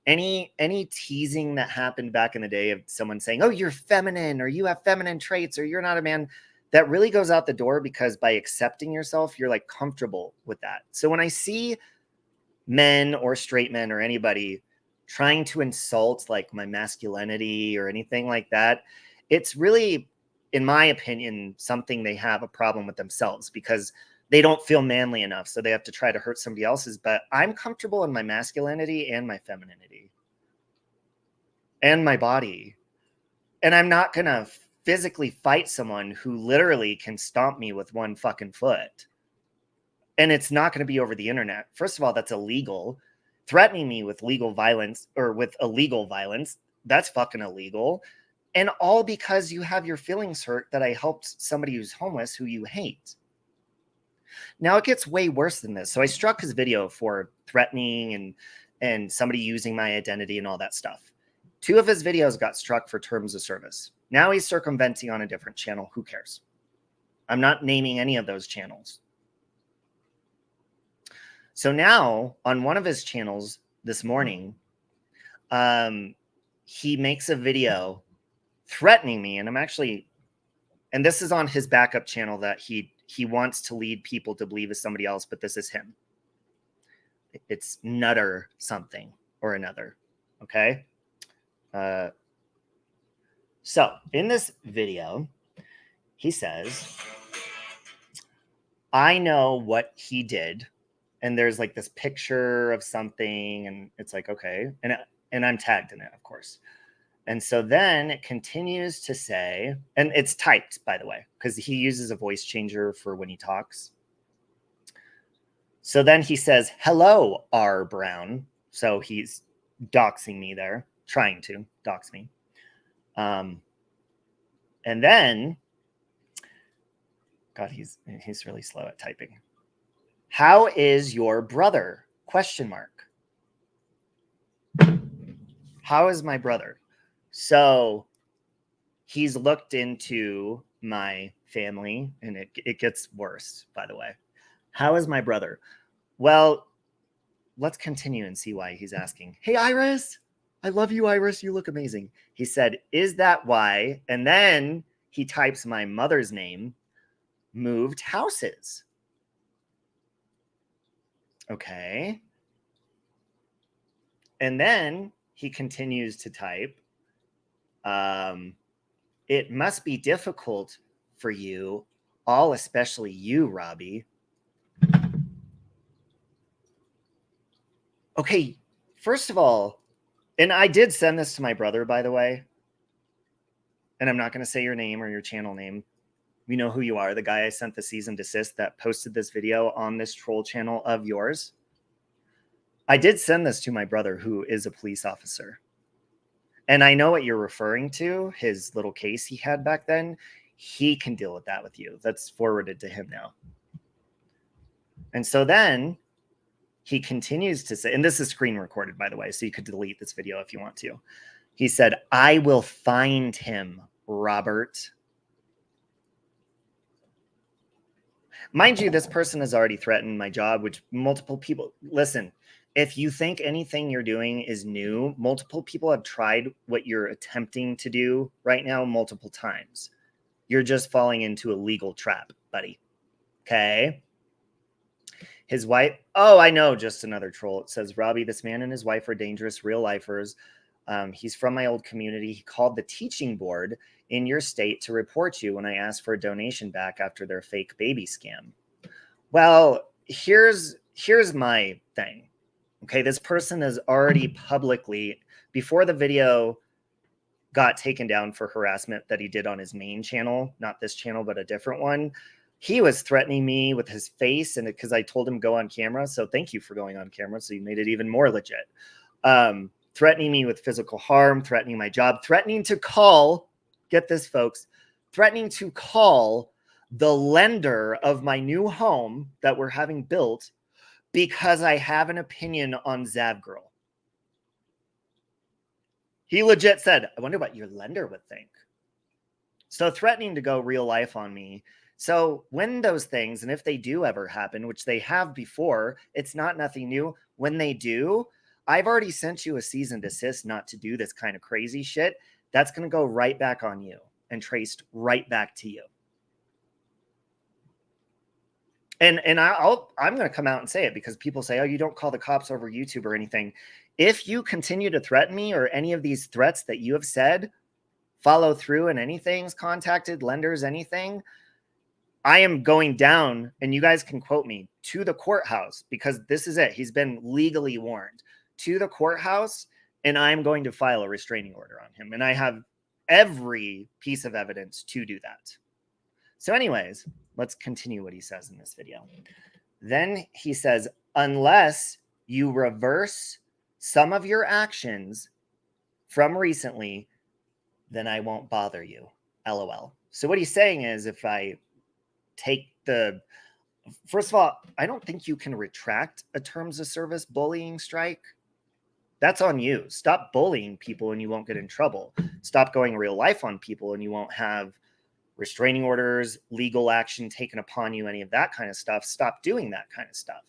Any teasing that happened back in the day of someone saying, oh, you're feminine, or you have feminine traits, or you're not a man, that really goes out the door, because by accepting yourself, you're like comfortable with that. So when I see men or straight men or anybody trying to insult like my masculinity or anything like that, it's really, in my opinion, something they have a problem with themselves, because they don't feel manly enough, so they have to try to hurt somebody else's. But I'm comfortable in my masculinity and my femininity and my body, and I'm not gonna physically fight someone who literally can stomp me with one fucking foot. And it's not going to be over the internet. First of all, that's illegal. Threatening me with legal violence or with illegal violence, that's fucking illegal. And all because you have your feelings hurt that I helped somebody who's homeless who you hate. Now it gets way worse than this. So I struck his video for threatening and somebody using my identity and all that stuff. 2 of his videos got struck for terms of service. Now he's circumventing on a different channel. Who cares? I'm not naming any of those channels. So now on one of his channels this morning, he makes a video threatening me. And and this is on his backup channel that he wants to lead people to believe is somebody else, but this is him. It's Nutter something or another. Okay. So in this video, he says, I know what he did. And there's like this picture of something, and it's like, okay. And I'm tagged in it, of course. And so then it continues to say, and it's typed, by the way, because he uses a voice changer for when he talks. So then he says, hello, R. Brown. So he's doxing me there, trying to dox me. And then, God, he's really slow at typing. How is your brother? Question mark. How is my brother? So he's looked into my family, and it gets worse, by the way. How is my brother? Well, let's continue and see why he's asking. Hey, Iris. I love you, Iris. You look amazing. He said, is that why? And then he types my mother's name, moved houses. Okay. And then he continues to type, it must be difficult for you, all especially you, Robbie. Okay, first of all, and I did send this to my brother, by the way, and I'm not going to say your name or your channel name. You know who you are, the guy I sent the cease and desist that posted this video on this troll channel of yours. I did send this to my brother, who is a police officer. And I know what you're referring to, his little case he had back then. He can deal with that with you. That's forwarded to him now. And so then he continues to say, and this is screen recorded, by the way, so you could delete this video if you want to. He said, I will find him, Robert. Mind you, this person has already threatened my job, which multiple people, listen, if you think anything you're doing is new, multiple people have tried what you're attempting to do right now multiple times. You're just falling into a legal trap, buddy. Okay. His wife. Oh, I know. Just another troll. It says, Robbie, this man and his wife are dangerous real lifers. He's from my old community. He called the teaching board in your state to report you when I asked for a donation back after their fake baby scam. Well, here's my thing. Okay, this person has already publicly, before the video got taken down for harassment that he did on his main channel, not this channel, but a different one, He was threatening me with his face, and because I told him go on camera. So thank you for going on camera. So you made it even more legit. Threatening me with physical harm, threatening my job, threatening to call, get this, folks, threatening to call the lender of my new home that we're having built because I have an opinion on Zav Girl. He legit said, I wonder what your lender would think. So threatening to go real life on me. So when those things, and if they do ever happen, which they have before, it's not nothing new. When they do, I've already sent you a cease and desist not to do this kind of crazy shit. That's going to go right back on you and traced right back to you. And I'm going to come out and say it because people say, oh, you don't call the cops over YouTube or anything. If you continue to threaten me or any of these threats that you have said, follow through and anything's contacted, lenders, anything, I am going down, and you guys can quote me, to the courthouse, because this is it. He's been legally warned, to the courthouse, and I'm going to file a restraining order on him. And I have every piece of evidence to do that. So anyways, let's continue what he says in this video. Then he says, unless you reverse some of your actions from recently, then I won't bother you. LOL. So what he's saying is, if I take the, first of all, I don't think you can retract a terms of service bullying strike. That's on you. Stop bullying people and you won't get in trouble. Stop going real life on people and you won't have restraining orders, legal action taken upon you, any of that kind of stuff. Stop doing that kind of stuff.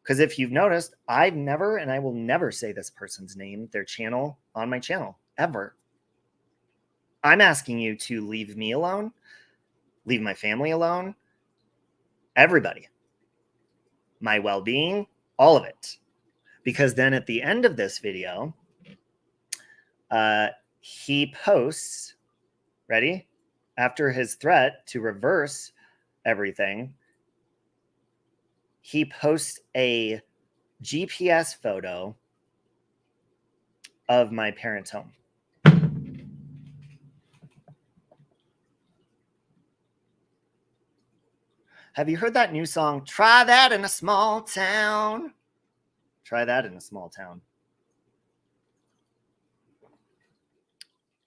Because if you've noticed, I've never, and I will never say this person's name, their channel, on my channel, ever. I'm asking you to leave me alone, leave my family alone, everybody, my well-being, all of it. Because then at the end of this video, he posts, ready? After his threat to reverse everything, he posts a GPS photo of my parents' home. Have you heard that new song, Try That in a Small Town? Try that in a small town.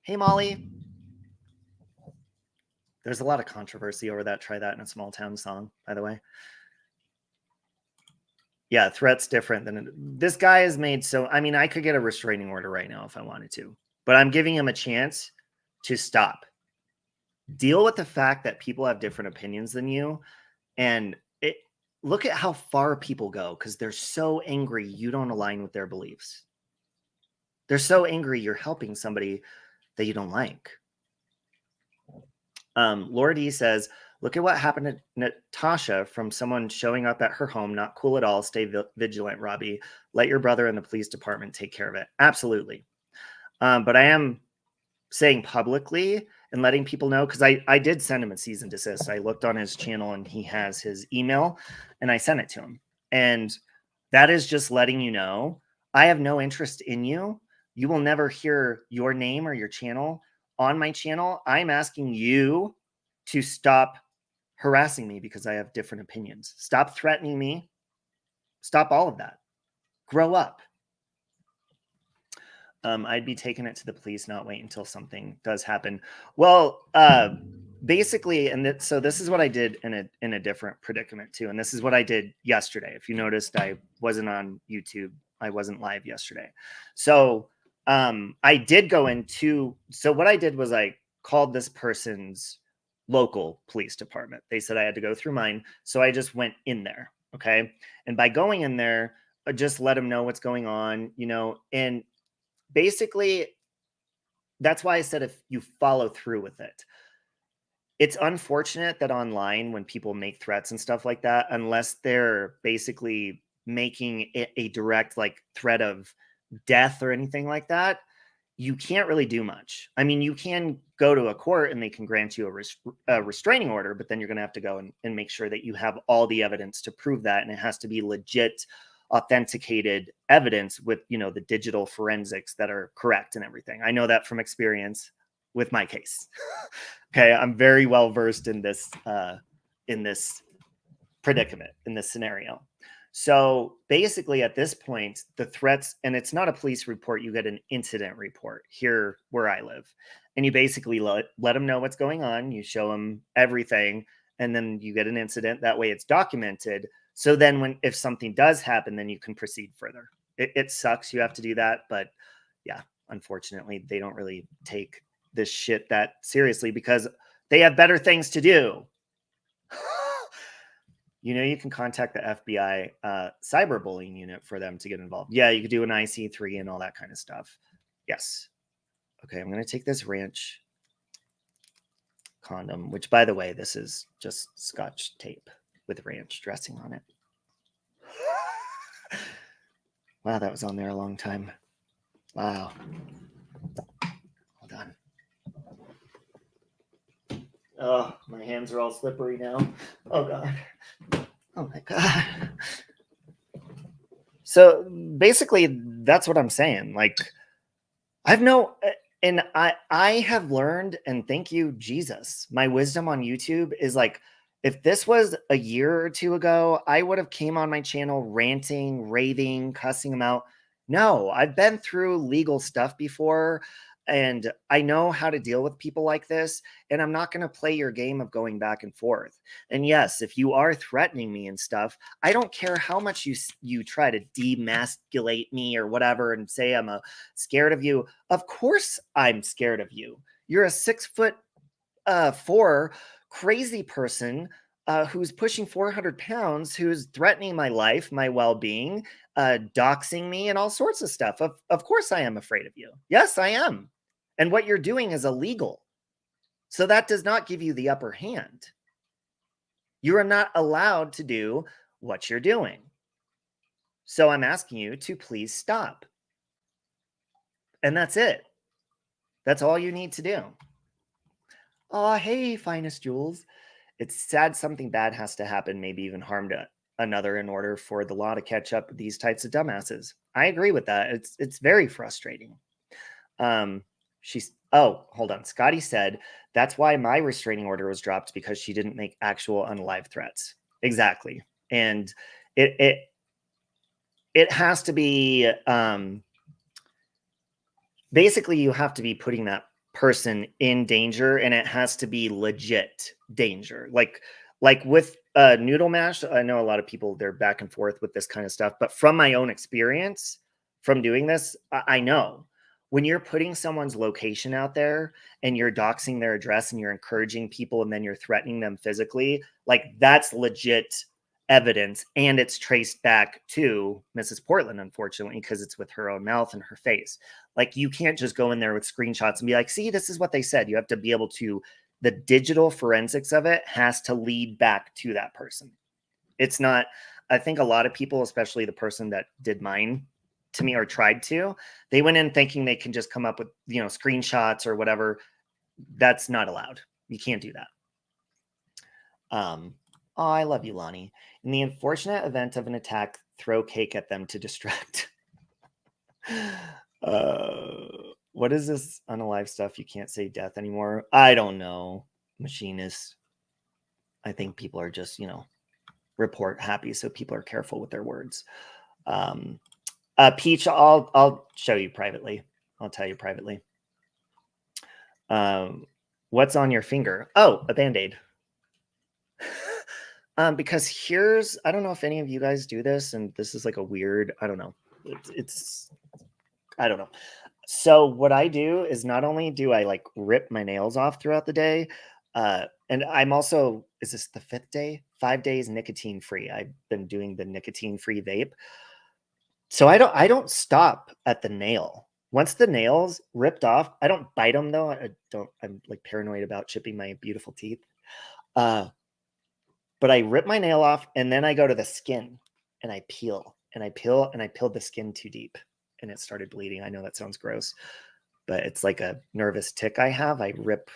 Hey, Molly. There's a lot of controversy over that Try That in a Small Town song, by the way. Yeah, threat's different than this guy has made. So, I mean, I could get a restraining order right now if I wanted to, but I'm giving him a chance to stop. Deal with the fact that people have different opinions than you. And look at how far people go because they're so angry you don't align with their beliefs. They're so angry you're helping somebody that you don't like. Laura D says, look at what happened to Natasha from someone showing up at her home. Not cool at all. Stay vigilant, Robbie. Let your brother and the police department take care of it. Absolutely. But I am saying publicly and letting people know, because I did send him a cease and desist. I looked on his channel and he has his email and I sent it to him. And that is just letting you know, I have no interest in you. You will never hear your name or your channel on my channel. I'm asking you to stop harassing me because I have different opinions. Stop threatening me. Stop all of that. Grow up. I'd be taking it to the police, not wait until something does happen. Well, basically, and so this is what I did in a different predicament too. And this is what I did yesterday. If you noticed, I wasn't on YouTube. I wasn't live yesterday. So I did go into, so what I did was I called this person's local police department. They said I had to go through mine. So I just went in there. Okay. And by going in there, I just let them know what's going on, you know, and basically, that's why I said if you follow through with it. It's unfortunate that online, when people make threats and stuff like that, unless they're basically making it a direct like threat of death or anything like that, you can't really do much. I mean, you can go to a court and they can grant you a restraining order, but then you're going to have to go and make sure that you have all the evidence to prove that. And it has to be legit, authenticated evidence with, you know, the digital forensics that are correct and everything. I know that from experience with my case. Okay. I'm very well versed in this in this predicament, in this scenario. So basically at this point, the threats, and it's not a police report, you get an incident report here where I live. And you basically let them know what's going on. You show them everything, and then you get an incident. That way it's documented. So then if something does happen, then you can proceed further. It sucks. You have to do that. But yeah, unfortunately, they don't really take this shit that seriously because they have better things to do. You can contact the FBI cyberbullying unit for them to get involved. Yeah, you could do an IC3 and all that kind of stuff. Yes. Okay, I'm going to take this ranch condom, which, by the way, this is just Scotch tape with ranch dressing on it. Wow, that was on there a long time. Wow. Hold on. Oh, my hands are all slippery now. Oh, God. Oh, my God. So basically, that's what I'm saying. Like, and I have learned, and thank you, Jesus. My wisdom on YouTube is like, if this was a year or two ago, I would have came on my channel ranting, raving, cussing them out. No, I've been through legal stuff before, and I know how to deal with people like this, and I'm not going to play your game of going back and forth. And yes, if you are threatening me and stuff, I don't care how much you try to demasculate me or whatever and say I'm scared of you. Of course I'm scared of you. You're a 6'4" crazy person who's pushing 400 pounds, who's threatening my life, my well-being, doxing me and all sorts of stuff. Of course I am afraid of you. Yes, I am. And what you're doing is illegal. So that does not give you the upper hand. You are not allowed to do what you're doing. So I'm asking you to please stop. And that's it. That's all you need to do. Oh, hey, Finest Jules. It's sad something bad has to happen, maybe even harm to another in order for the law to catch up with these types of dumbasses. I agree with that. It's very frustrating. Hold on. Scotty said, that's why my restraining order was dropped, because she didn't make actual unalive threats. Exactly. And it has to be, basically you have to be putting that person in danger, and it has to be legit danger. Like with Noodle Mash, I know a lot of people, they're back and forth with this kind of stuff, but from my own experience from doing this, I know when you're putting someone's location out there and you're doxing their address and you're encouraging people and then you're threatening them physically, like that's legit evidence, and it's traced back to Mrs. Portland, unfortunately, because it's with her own mouth and her face. Like, you can't just go in there with screenshots and be like, see, this is what they said. You have to be able to, the digital forensics of it has to lead back to that person. It's not, I think a lot of people, especially the person that did mine to me or tried to, they went in thinking they can just come up with, screenshots or whatever. That's not allowed. You can't do that. Oh, I love you, Lonnie. In the unfortunate event of an attack, throw cake at them to distract. What is this unalive stuff? You can't say death anymore. I don't know. Machinist. I think people are just, report happy, so people are careful with their words. Peach, I'll show you privately. I'll tell you privately. What's on your finger? Oh, a Band-Aid. Because I don't know if any of you guys do this, and this is like a weird, I don't know. I don't know. So what I do is, not only do I like rip my nails off throughout the day, and I'm also, is this the 5th day? 5 days nicotine free. I've been doing the nicotine free vape. So I don't stop at the nail. Once the nail's ripped off, I don't bite them though. I'm like paranoid about chipping my beautiful teeth. But I rip my nail off, and then I go to the skin and I peel and I peel and I peeled the skin too deep and it started bleeding. I know that sounds gross, but it's like a nervous tick I have. I rip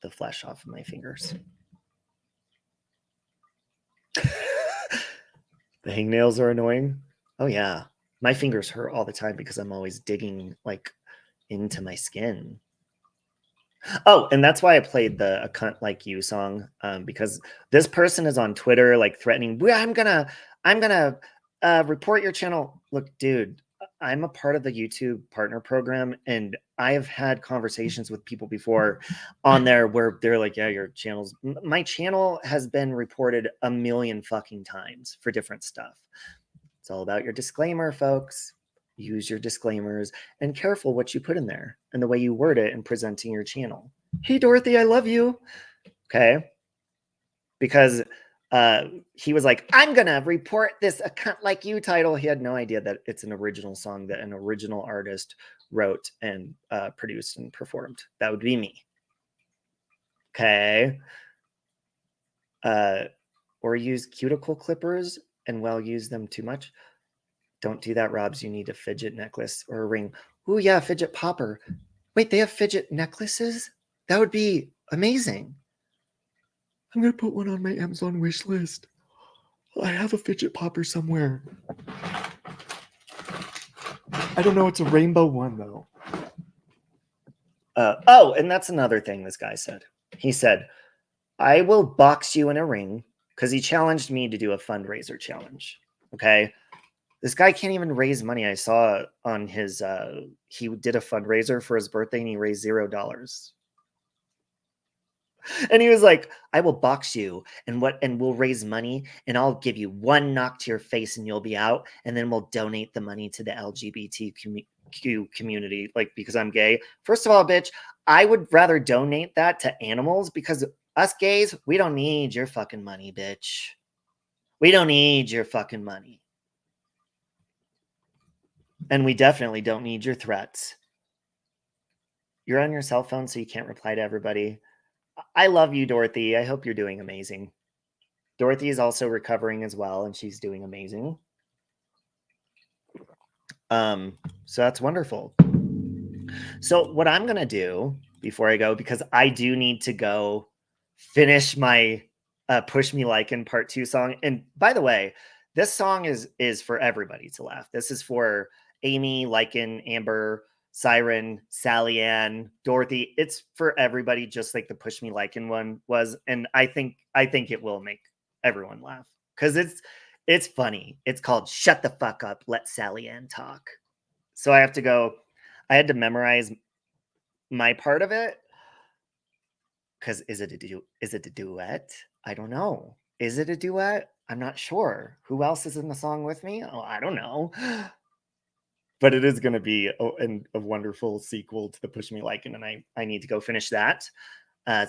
the flesh off of my fingers. The hangnails are annoying. Oh yeah. My fingers hurt all the time because I'm always digging like into my skin. Oh, and that's why I played the "A Cunt Like You" song, because this person is on Twitter like threatening, "Well, I'm gonna report your channel." Look, dude, I'm a part of the YouTube partner program, and I have had conversations with people before on there where they're like, "Yeah, your channel's my channel has been reported a million fucking times for different stuff." It's all about your disclaimer, folks. Use your disclaimers and careful what you put in there and the way you word it in presenting your channel. Hey, Dorothy, I love you. Okay. Because he was like, I'm going to report this "A Cunt Like You" title. He had no idea that it's an original song that an original artist wrote and produced and performed. That would be me. Okay. Or use cuticle clippers and use them too much. Don't do that, Robs. You need a fidget necklace or a ring. Ooh, yeah, fidget popper. Wait, they have fidget necklaces? That would be amazing. I'm going to put one on my Amazon wish list. I have a fidget popper somewhere. I don't know. It's a rainbow one, though. Oh, and that's another thing this guy said. He said, I will box you in a ring, because he challenged me to do a fundraiser challenge. Okay. This guy can't even raise money. I saw on his, he did a fundraiser for his birthday and he raised $0. And he was like, I will box you and we'll raise money and I'll give you one knock to your face and you'll be out. And then we'll donate the money to the LGBTQ community, like, because I'm gay. First of all, bitch, I would rather donate that to animals, because us gays, we don't need your fucking money, bitch. We don't need your fucking money. And we definitely don't need your threats. You're on your cell phone, so you can't reply to everybody. I love you, Dorothy. I hope you're doing amazing. Dorothy is also recovering as well, and she's doing amazing. So that's wonderful. So what I'm going to do before I go, because I do need to go finish my Push Me Like in Part 2 song. And by the way, this song is for everybody to laugh. This is for Amy, Lycan, Amber, Siren, Sally Ann, Dorothy. It's for everybody, just like the Push Me Lycan one was. And I think it will make everyone laugh, because it's funny. It's called Shut the Fuck Up, Let Sally Ann Talk. So I had to memorize my part of it. Because is it a duet? I don't know. Is it a duet? I'm not sure. Who else is in the song with me? Oh, I don't know. But it is going to be a wonderful sequel to the Push Me Like, and I need to go finish that.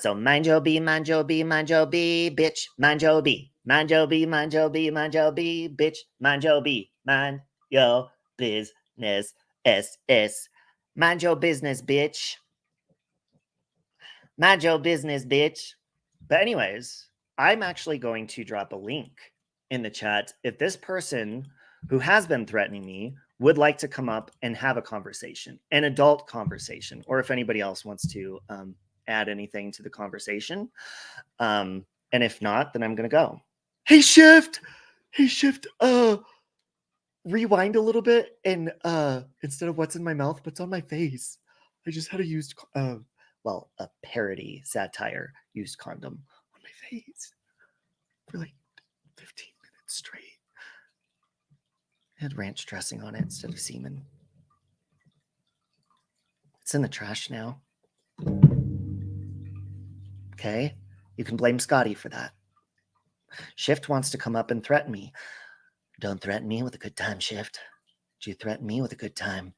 So mind your B, mind your B, mind your B, bitch, mind your B, mind your B, mind your B, mind your B, bitch, mind your B, mind your business, S. Mind your business, bitch. Mind your business, bitch. But anyways, I'm actually going to drop a link in the chat if this person who has been threatening me would like to come up and have a conversation, an adult conversation, or if anybody else wants to add anything to the conversation. And if not, then I'm going to go. Hey, Shift, rewind a little bit, and instead of what's in my mouth, what's on my face. I just had a used, a parody satire used condom on my face for like 15 minutes straight. It had ranch dressing on it instead of semen. It's in the trash now. Okay? You can blame Scotty for that. Shift wants to come up and threaten me. Don't threaten me with a good time, Shift. You threaten me with a good time.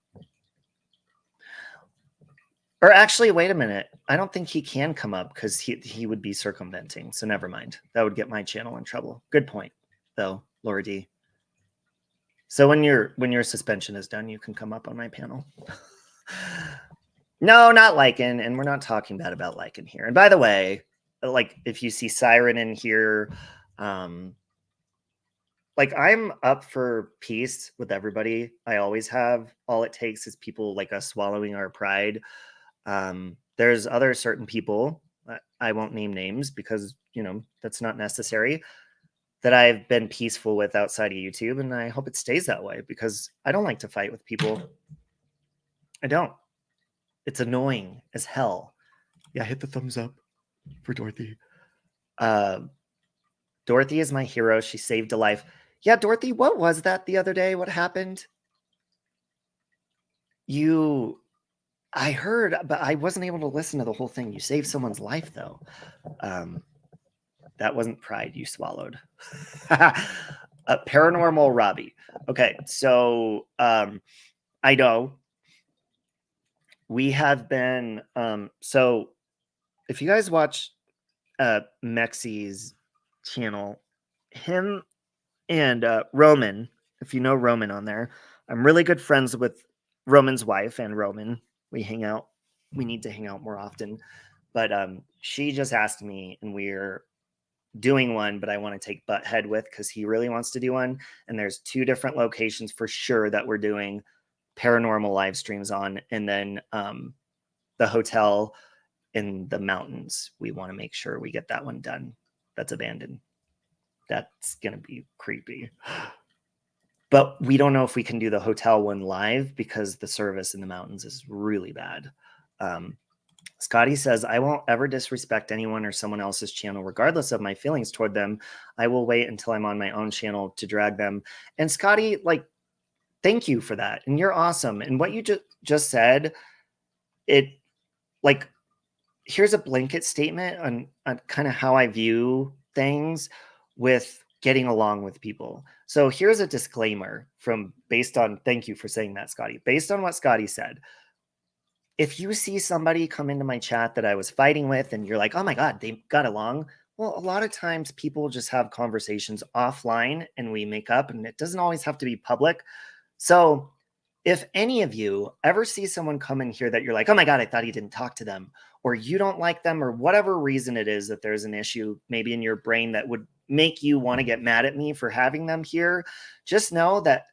Or actually, wait a minute. I don't think he can come up because he would be circumventing. So never mind. That would get my channel in trouble. Good point, though, Laura D. So when your suspension is done, you can come up on my panel. No, not Lycan, and we're not talking bad about Lycan here. And by the way, like if you see Siren in here, like I'm up for peace with everybody. I always have. All it takes is people like us swallowing our pride. There's other certain people, I won't name names because, that's not necessary, that I've been peaceful with outside of YouTube. And I hope it stays that way because I don't like to fight with people. I don't. It's annoying as hell. Yeah, hit the thumbs up for Dorothy. Dorothy is my hero. She saved a life. Yeah, Dorothy, what was that the other day? What happened? I heard, but I wasn't able to listen to the whole thing. You saved someone's life, though. That wasn't pride you swallowed. Paranormal Robbie. Okay, so I know we have been. So if you guys watch Mexi's channel, him and Roman, if you know Roman on there, I'm really good friends with Roman's wife and Roman. We hang out. We need to hang out more often. But she just asked me, and we're doing one, but I want to take Butthead with because he really wants to do one. And there's 2 different locations for sure that we're doing paranormal live streams on. And then the hotel in the mountains. We want to make sure we get that one done. That's abandoned. That's going to be creepy. But we don't know if we can do the hotel one live because the service in the mountains is really bad. Scotty says, I won't ever disrespect anyone or someone else's channel, regardless of my feelings toward them. I will wait until I'm on my own channel to drag them. And Scotty, like, thank you for that. And you're awesome. And what you just said, it, like, here's a blanket statement on kind of how I view things with getting along with people. So here's a disclaimer based on, thank you for saying that, Scotty. Based on what Scotty said, if you see somebody come into my chat that I was fighting with and you're like, oh my God, they got along. Well, a lot of times people just have conversations offline and we make up, and it doesn't always have to be public. So if any of you ever see someone come in here that you're like, oh my God, I thought he didn't talk to them, or you don't like them, or whatever reason it is that there's an issue maybe in your brain that would make you want to get mad at me for having them here, just know that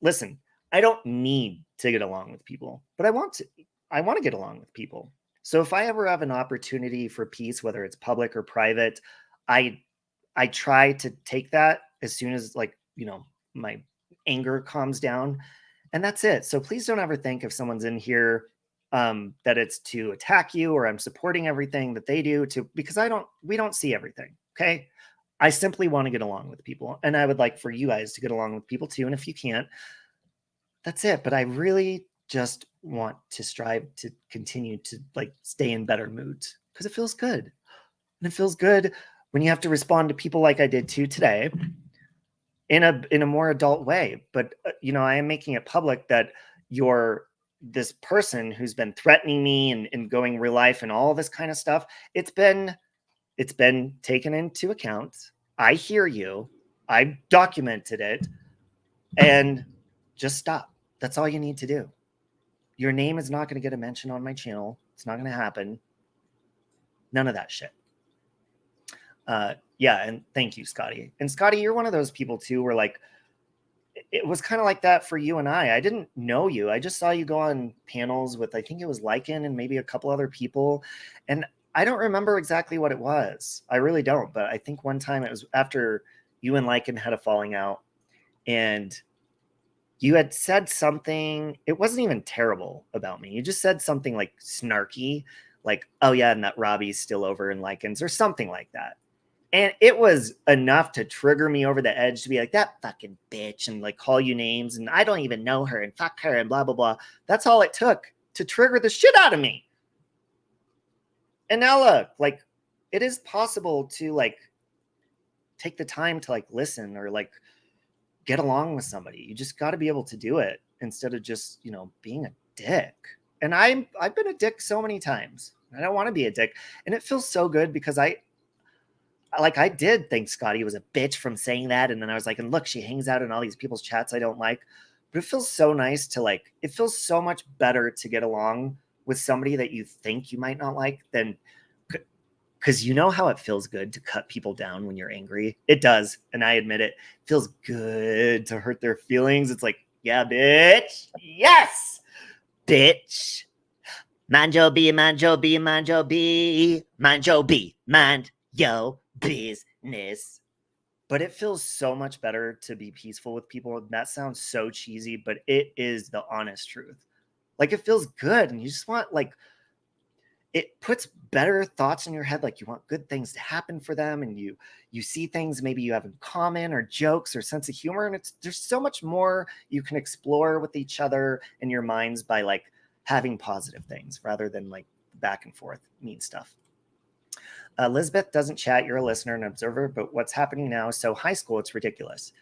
listen, I don't need to get along with people, but I want to get along with people. So if I ever have an opportunity for peace, whether it's public or private, I try to take that as soon as, like, my anger calms down, and that's it. So please don't ever think if someone's in here that it's to attack you or I'm supporting everything that they do, because we don't see everything. Okay. I simply want to get along with people, and I would like for you guys to get along with people too. And if you can't, that's it. But I really just want to strive to continue to, like, stay in better moods because it feels good. And it feels good when you have to respond to people like I did to today in a more adult way. But I am making it public that you're this person who's been threatening me and going real life and all this kind of stuff. It's been taken into account. I hear you. I documented it, and just stop. That's all you need to do. Your name is not going to get a mention on my channel. It's not going to happen. None of that shit. Yeah, and thank you, Scotty. And Scotty, you're one of those people too where, like, it was kind of like that for you and I. I didn't know you. I just saw you go on panels with, I think it was Lycan and maybe a couple other people. And I don't remember exactly what it was. I really don't. But I think one time it was after you and Lycan had a falling out, and you had said something. It wasn't even terrible about me. You just said something like snarky, like, oh yeah, and that Robbie's still over in Lycan's or something like that. And it was enough to trigger me over the edge to be like, that fucking bitch, and like call you names, and I don't even know her, and fuck her, and blah, blah, blah. That's all it took to trigger the shit out of me. And now look, like, it is possible to, like, take the time to, like, listen or, like, get along with somebody. You just got to be able to do it instead of just, being a dick. And I've been a dick so many times. I don't want to be a dick. And it feels so good because I did think Scotty was a bitch from saying that. And then I was like, and look, she hangs out in all these people's chats I don't like. But it feels so nice to, like, it feels so much better to get along with somebody that you think you might not like than, because you know how it feels good to cut people down when you're angry. It does. And I admit it. It feels good to hurt their feelings. It's like, yeah, bitch. Yes, bitch. Mind your B, mind your B, mind your B, mind your B, mind your business. But it feels so much better to be peaceful with people. That sounds so cheesy, but it is the honest truth. Like, it feels good, and you just want, like, it puts better thoughts in your head. Like you want good things to happen for them, and you see things maybe you have in common, or jokes, or sense of humor. And there's so much more you can explore with each other in your minds by like having positive things rather than like back and forth mean stuff. Elizabeth doesn't chat. You're a listener and observer, but what's happening now is so high school, it's ridiculous.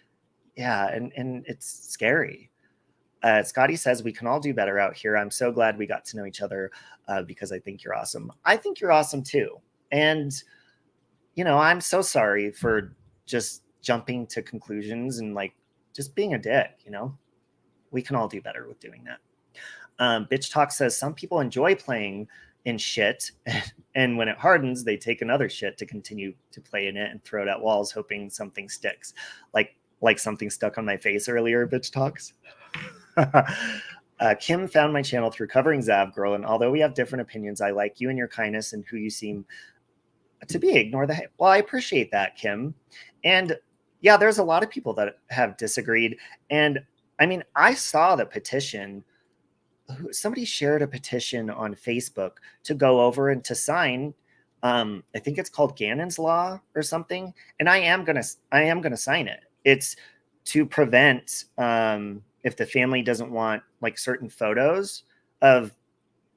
Yeah, and it's scary. Scotty says we can all do better out here. I'm so glad we got to know each other because I think you're awesome. I think you're awesome too. And, you know, I'm so sorry for just jumping to conclusions and like just being a dick, you know? We can all do better with doing that. Bitch Talk says some people enjoy playing in shit, and when it hardens, they take another shit to continue to play in it and throw it at walls, hoping something sticks. Like something stuck on my face earlier, Bitch Talks. Kim found my channel through covering Zav Girl, and although we have different opinions, I like you and your kindness and who you seem to be. Ignore the hate. Well, I appreciate that, Kim. And yeah, there's a lot of people that have disagreed. And I mean, I saw the petition. Somebody shared a petition on Facebook to go over and to sign. I think it's called Gannon's Law or something. And I am gonna sign it. It's to prevent if the family doesn't want like certain photos of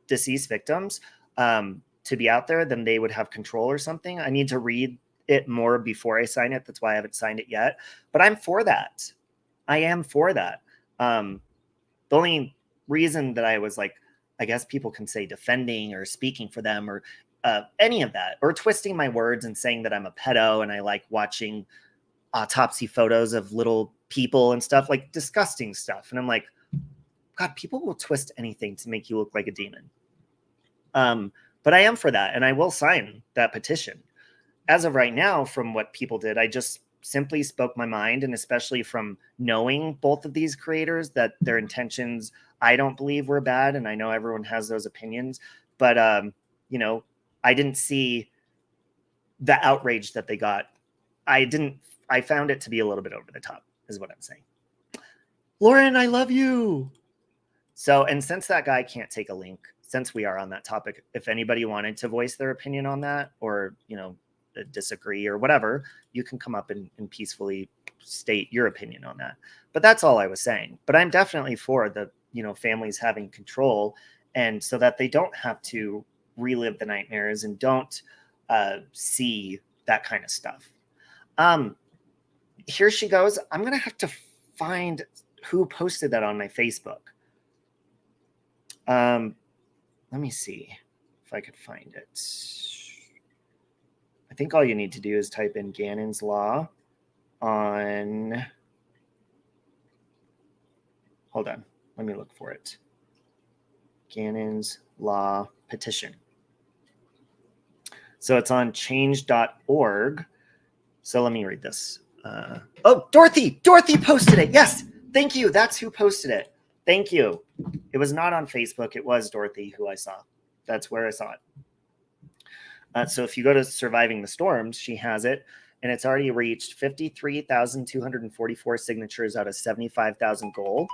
deceased victims to be out there, then they would have control or something. I need to read it more before I sign it. That's why I haven't signed it yet. But I'm for that. I am for that. The only reason that I was like, I guess people can say defending or speaking for them or any of that, or twisting my words and saying that I'm a pedo and I like watching autopsy photos of little people and stuff, like disgusting stuff. And I'm like, God, people will twist anything to make you look like a demon. But I am for that, and I will sign that petition. As of right now, from what people did, I just simply spoke my mind, and especially from knowing both of these creators, that their intentions, I don't believe were bad, and I know everyone has those opinions, but you know, I didn't see the outrage that they got. I found it to be a little bit over the top, is what I'm saying. Lauren, I love you. So, and since that guy can't take a link, since we are on that topic, if anybody wanted to voice their opinion on that, or, you know, disagree or whatever, you can come up and peacefully state your opinion on that. But that's all I was saying. But I'm definitely for the, you know, families having control, and so that they don't have to relive the nightmares and don't see that kind of stuff. Here she goes. I'm going to have to find who posted that on my Facebook. Let me see if I could find it. I think all you need to do is type in Gannon's Law on... Hold on. Let me look for it. Gannon's Law petition. So it's on change.org. So let me read this. Oh, Dorothy posted it. Yes. Thank you. That's who posted it. Thank you. It was not on Facebook. It was Dorothy who I saw. That's where I saw it. So if you go to Surviving the Storms, she has it, and it's already reached 53,244 signatures out of 75,000 goal.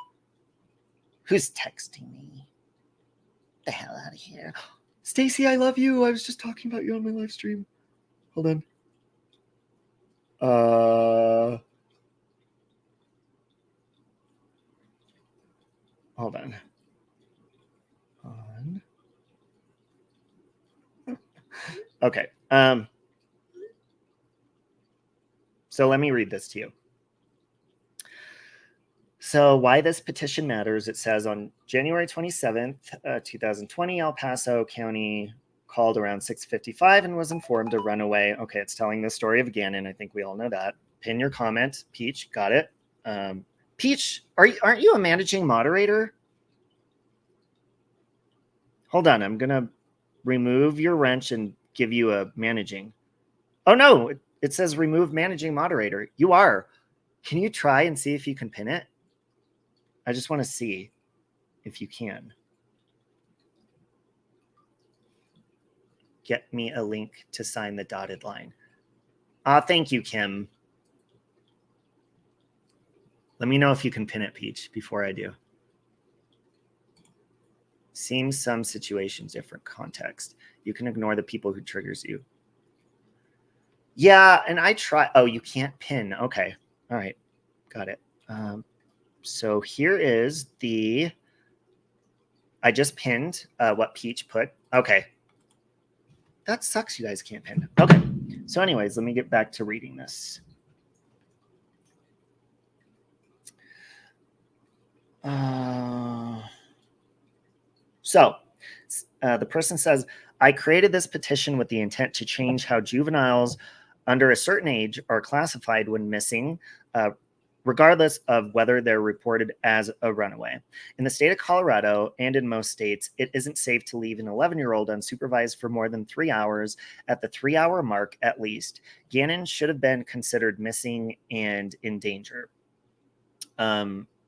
Who's texting me? Get the hell out of here. Stacy, I love you. I was just talking about you on my live stream. Hold on. Hold on. Okay. So let me read this to you. So why this petition matters, it says on January 27th, 2020, El Paso County called around 6:55 and was informed a runaway. Okay, it's telling the story of Gannon. I think we all know that. Pin your comment. Peach, got it. Peach, aren't you a managing moderator? Hold on, I'm going to remove your wrench and give you a managing. Oh no, it says remove managing moderator. You are. Can you try and see if you can pin it? I just want to see if you can. Get me a link to sign the dotted line. Thank you, Kim. Let me know if you can pin it, Peach, before I do. Seems some situations, different context. You can ignore the people who triggers you. Yeah, and I try. Oh, you can't pin. Okay. All right. Got it. So here is the, I just pinned what Peach put. Okay. That sucks. You guys can't pin. Okay. So anyways, let me get back to reading this. So the person says, I created this petition with the intent to change how juveniles under a certain age are classified when missing, regardless of whether they're reported as a runaway. In the state of Colorado and in most states, it isn't safe to leave an 11-year-old unsupervised for more than 3 hours. At the 3-hour mark, at least, Gannon should have been considered missing and in danger.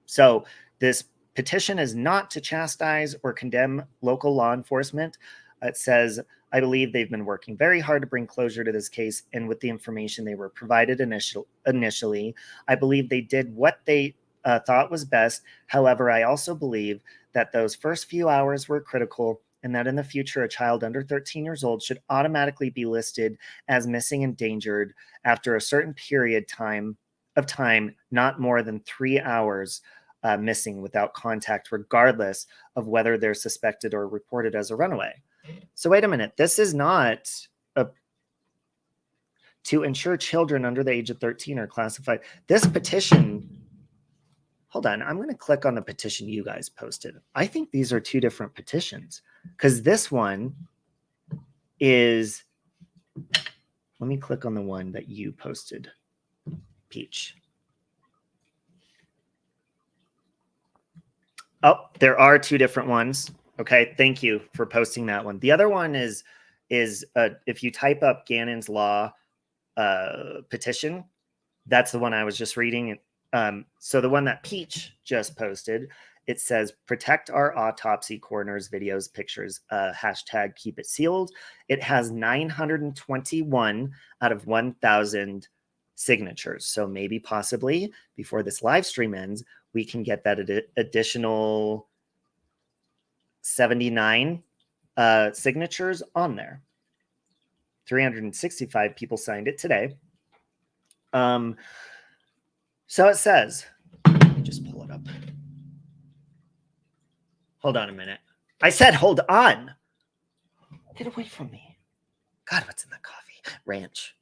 So this petition is not to chastise or condemn local law enforcement. It says, I believe they've been working very hard to bring closure to this case, and with the information they were provided initially, I believe they did what they thought was best. However, I also believe that those first few hours were critical, and that in the future, a child under 13 years old should automatically be listed as missing and endangered after a certain period of time, not more than 3 hours missing without contact, regardless of whether they're suspected or reported as a runaway. So wait a minute, this is not to ensure children under the age of 13 are classified. This petition, hold on, I'm going to click on the petition you guys posted. I think these are two different petitions, because this one is, let me click on the one that you posted, Peach. Oh, there are two different ones. Okay, thank you for posting that one. The other one is if you type up Gannon's Law petition, that's the one I was just reading. So the one that Peach just posted, it says, protect our autopsy coroners, videos, pictures, hashtag keep it sealed. It has 921 out of 1,000 signatures. So maybe possibly before this live stream ends, we can get that additional 79 signatures on there. 365 people signed it today. So it says, let me just pull it up. Hold on a minute. I said, hold on. Get away from me. God, what's in the coffee? Ranch,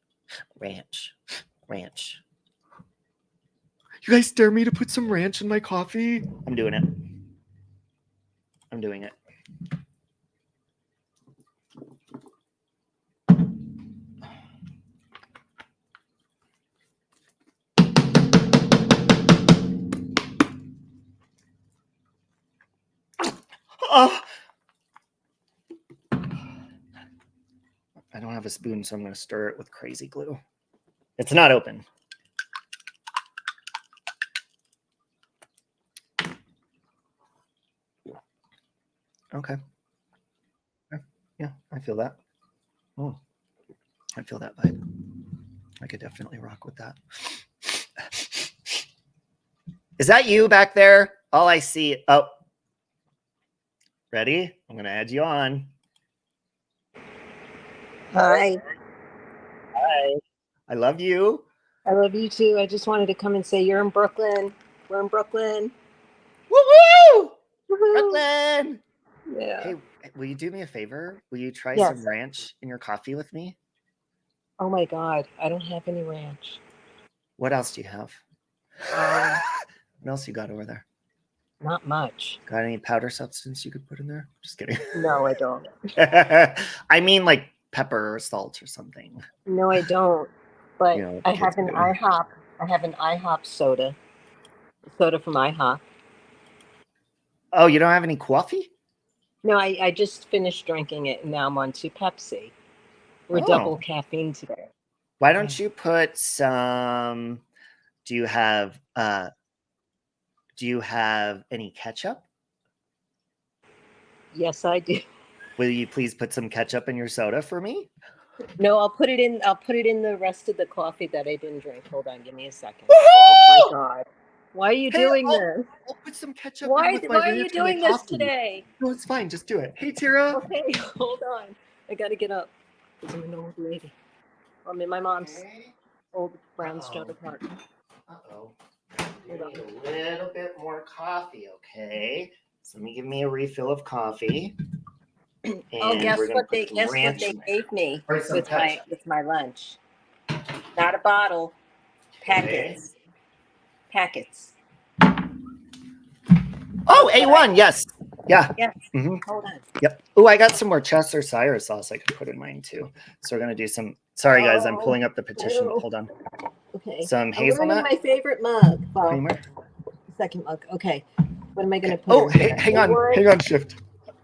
ranch, ranch. You guys dare me to put some ranch in my coffee? I'm doing it. I'm doing it. Oh. I don't have a spoon, so I'm going to stir it with crazy glue. It's not open. Okay. Yeah, I feel that. Oh, I feel that vibe. I could definitely rock with that. Is that you back there? All I see. Oh, ready? I'm going to add you on. Hi. Hi. I love you. I love you too. I just wanted to come and say you're in Brooklyn. We're in Brooklyn. Woo-hoo! Woohoo! Brooklyn! Yeah. Hey, will you do me a favor? Will you try Yes. some ranch in your coffee with me? Oh my God. I don't have any ranch. What else do you have? What else you got over there? Not much. Got any powder substance you could put in there? Just kidding. No, I don't. I mean, like pepper or salt or something. No, I don't. But You know, I kids have an do. IHOP. I have an IHOP soda. Soda from IHOP. Oh, you don't have any coffee? No, I just finished drinking it and now I'm on to Pepsi. We're double caffeine today. Why don't you put some? Do you have any ketchup? Yes, I do. Will you please put some ketchup in your soda for me? No, I'll put it in the rest of the coffee that I didn't drink. Hold on, give me a second. Woohoo! Oh my God. Why are you Hey, doing I'll- this? I'll put some ketchup Why in with my are you ranch and my doing this coffee. today? No, it's fine. Just do it. Hey, Tyra. Okay, hold on. I gotta get up because I'm an old lady. I'm in my mom's Okay. old brownstone apartment. Uh-oh. We need a little bit more coffee, okay? So let me give me a refill of coffee. And Oh, guess we're gonna what they put some ranch in there. gave me Or some ketchup. with my lunch? Not a bottle, packets. Packets. Oh, A1, yes. Yeah. Yes. hmm Hold on. Yep. Oh, I got some more Chester cider sauce I could put in mine too. So we're gonna do some. Sorry, guys, I'm pulling up the petition. ew. Hold on. Okay. Some I'm ruining hazelnut my favorite mug. Well, creamer. second mug. Okay. What am I gonna put? Oh, in here? hang on, Shift.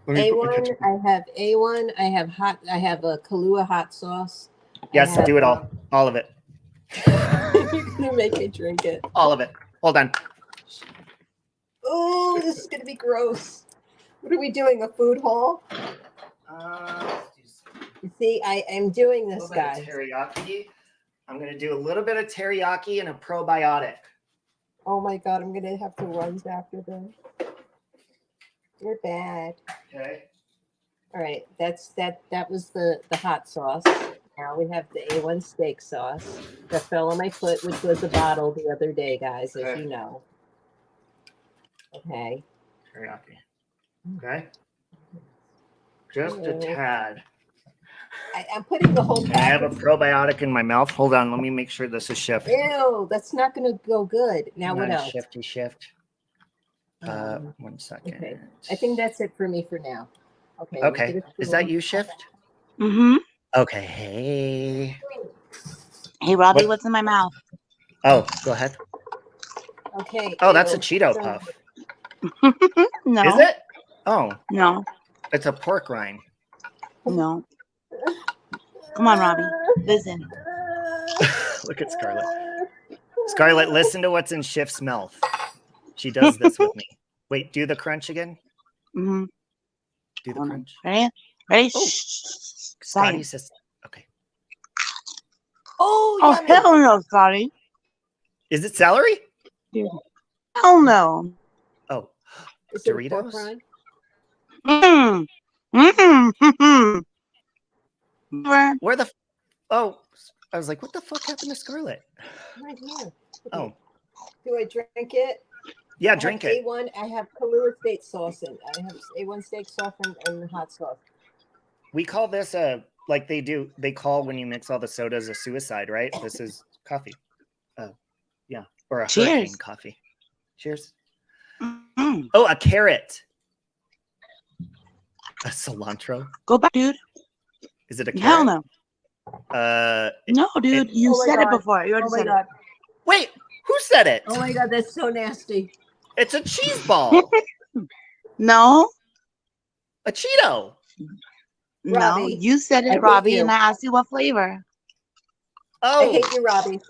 Let me put my A1, ketchup. I have A1, I have a Kahlua hot sauce. Yes, do it all. All of it. You're gonna make me drink it. All of it. Hold on. Oh, this is gonna be gross. What are we doing? A food haul? You see, I am doing this, guys. Teriyaki. I'm gonna do a little bit of teriyaki and a probiotic. Oh my god, I'm gonna have to run after them. You're bad. Okay. All right, that was the hot sauce. Now we have the A1 steak sauce that fell on my foot, which was a bottle the other day, guys, as Okay. you know. Okay. Teriyaki. Okay. Just a Ew. tad. I'm putting the whole And I have a package. probiotic in my mouth. Hold on, let me make sure this is Shift. Ew, that's not gonna go good. Now Hang what on, else? Shift. 1 second. Okay. I think that's it for me for now. Okay. Okay. Is that you, Shift? Mm-hmm. Okay. Hey. Hey, Robbie, What- what's in my mouth? Oh, go ahead. Okay. Oh, that's a ew. Cheeto So- puff. No. Is it? Oh, No. it's a pork rind. No. Come on, Robbie. Listen. Look at Scarlett. Scarlett, listen to what's in Shift's mouth. She does this with me. Wait, do the crunch again. Mm-hmm. Do the crunch. Ready? Ready? Oh. Shh. Scotty Silence. says, okay. Oh, Oh, yummy. hell no, Scotty. Is it celery? Hell no. Oh, Is it a pork Doritos? rind? Mm. Mm-hmm. Mm-hmm. Where the? Oh, I was like, what the fuck happened to Scarlett? Right here. Oh, Do I drink it? yeah, I have drink it. A1. I have Kahlua steak sauce in. I have A1 steak sauce and hot sauce. We call this like they call when you mix all the sodas a suicide, right? This is coffee. Oh, yeah, or a Cheers. hurricane coffee. Cheers. Mm-hmm. Oh, a carrot. A cilantro. Go back, dude. Is it a carrot? Hell no. No, dude. You Oh my said God. it before. You already Oh my said god. Wait, who said it? Oh my god, that's so nasty. It's a cheese ball. it. No. A Cheeto. No. Robbie, You said I it, hate Robbie, you. and I asked you what flavor. I Oh, hate you, Robbie.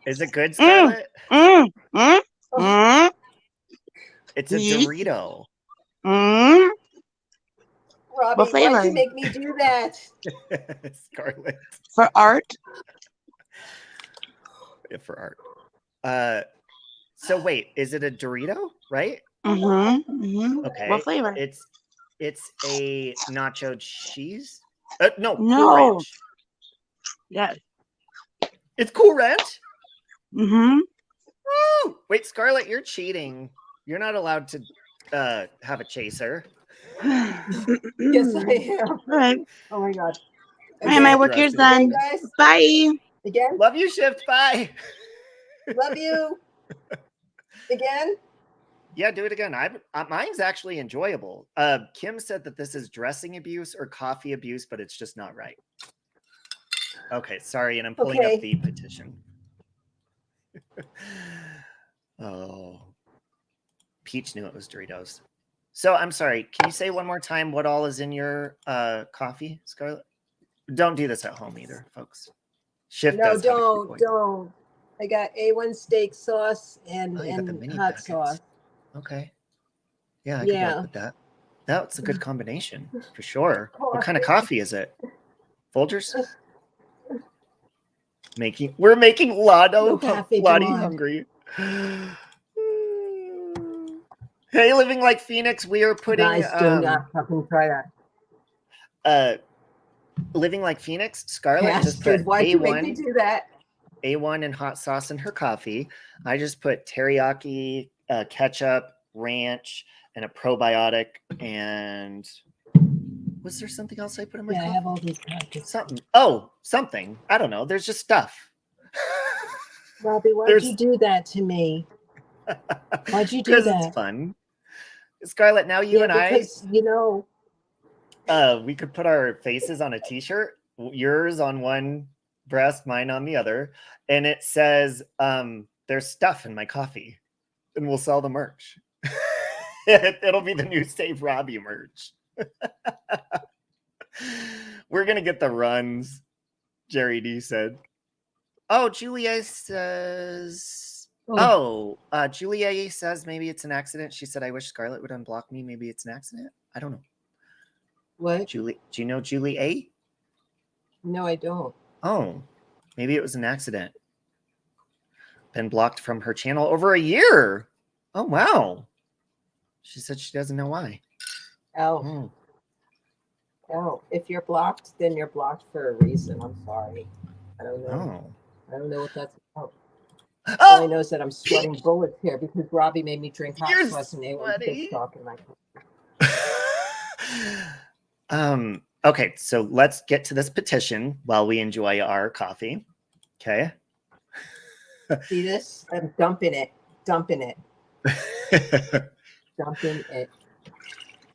is it good, Scarlett? Mm. Mm. Oh, Mm. It's a Yeet. Dorito. Mm. Robbie, why'd flavor? you make me do that? Scarlett. For art. Yeah, for art. So wait, is it a Dorito? Right? Mm-hmm. Mm-hmm. Okay. What flavor? It's a nacho cheese. No, Cool No. Ranch. Yes. It's Cool Ranch. Mm-hmm. Woo! Wait, Scarlett, you're cheating. You're not allowed to have a chaser. Yes, I am. All right. Oh my god. All right, my work here's Again, done. guys. Bye. Again. Love you, Shift. Bye. Love you. Again. Yeah, do it again. Mine's actually enjoyable. Kim said that this is dressing abuse or coffee abuse, but it's just not right. Okay, sorry, and I'm pulling up the petition. Oh, Peach knew it was Doritos. So I'm sorry. Can you say one more time what all is in your coffee, Scarlett? Don't do this at home either, folks. Shift. No, does have a cute voice. don't. I got A1 steak sauce and, Oh, you got the mini hot packets. sauce. Okay. Yeah, I could Yeah. work with that. That's a good combination for sure. What Coffee. kind of coffee is it? Folgers? We're making Lottie No coffee, come on. hungry. Hey, Living Like Phoenix, we are putting Guys, do not fucking try that. Living Like Phoenix. Scarlett just Bastard, put why'd you make me A1, do that? A1 and hot sauce in her coffee. I just put teriyaki, ketchup, ranch, and a probiotic. And was there something else I put in my Yeah, I coffee? have all these packets. Something. I don't know. There's just stuff. Robbie, why'd you do that to me? Why'd you do Because that? it's fun. Scarlett, now you and because, we could put our faces on a t-shirt, yours on one breast, mine on the other, and it says there's stuff in my coffee, and we'll sell the merch. It'll be the new Save Robbie merch. We're gonna get the runs, Jerry D said. Oh, Julia says Julia says maybe it's an accident. She said, I wish Scarlett would unblock me. Maybe it's an accident. I don't know. What? Julie, do you know Julie A? No, I don't. Oh, maybe it was an accident. Been blocked from her channel over a year. Oh, wow. She said she doesn't know why. Oh, if you're blocked, then you're blocked for a reason. I'm sorry. I don't know. I don't know what that's about. All I know is that I'm sweating bullets here because Robbie made me drink hot sauce and they were talking like okay, so let's get to this petition while we enjoy our coffee. Okay. See this? I'm dumping it. Dumping it.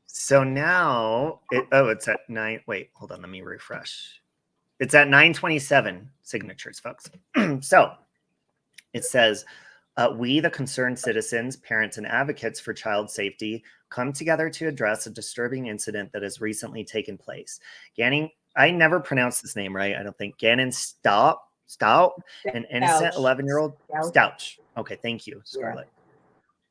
So now it's at 9. Wait, hold on. Let me refresh. It's at 927 signatures, folks. So it says, we, the concerned citizens, parents, and advocates for child safety, come together to address a disturbing incident that has recently taken place. Gannon, I never pronounced this name right, I don't think. Gannon Stout, an innocent 11-year-old. Stouch. Okay, thank you, Scarlett.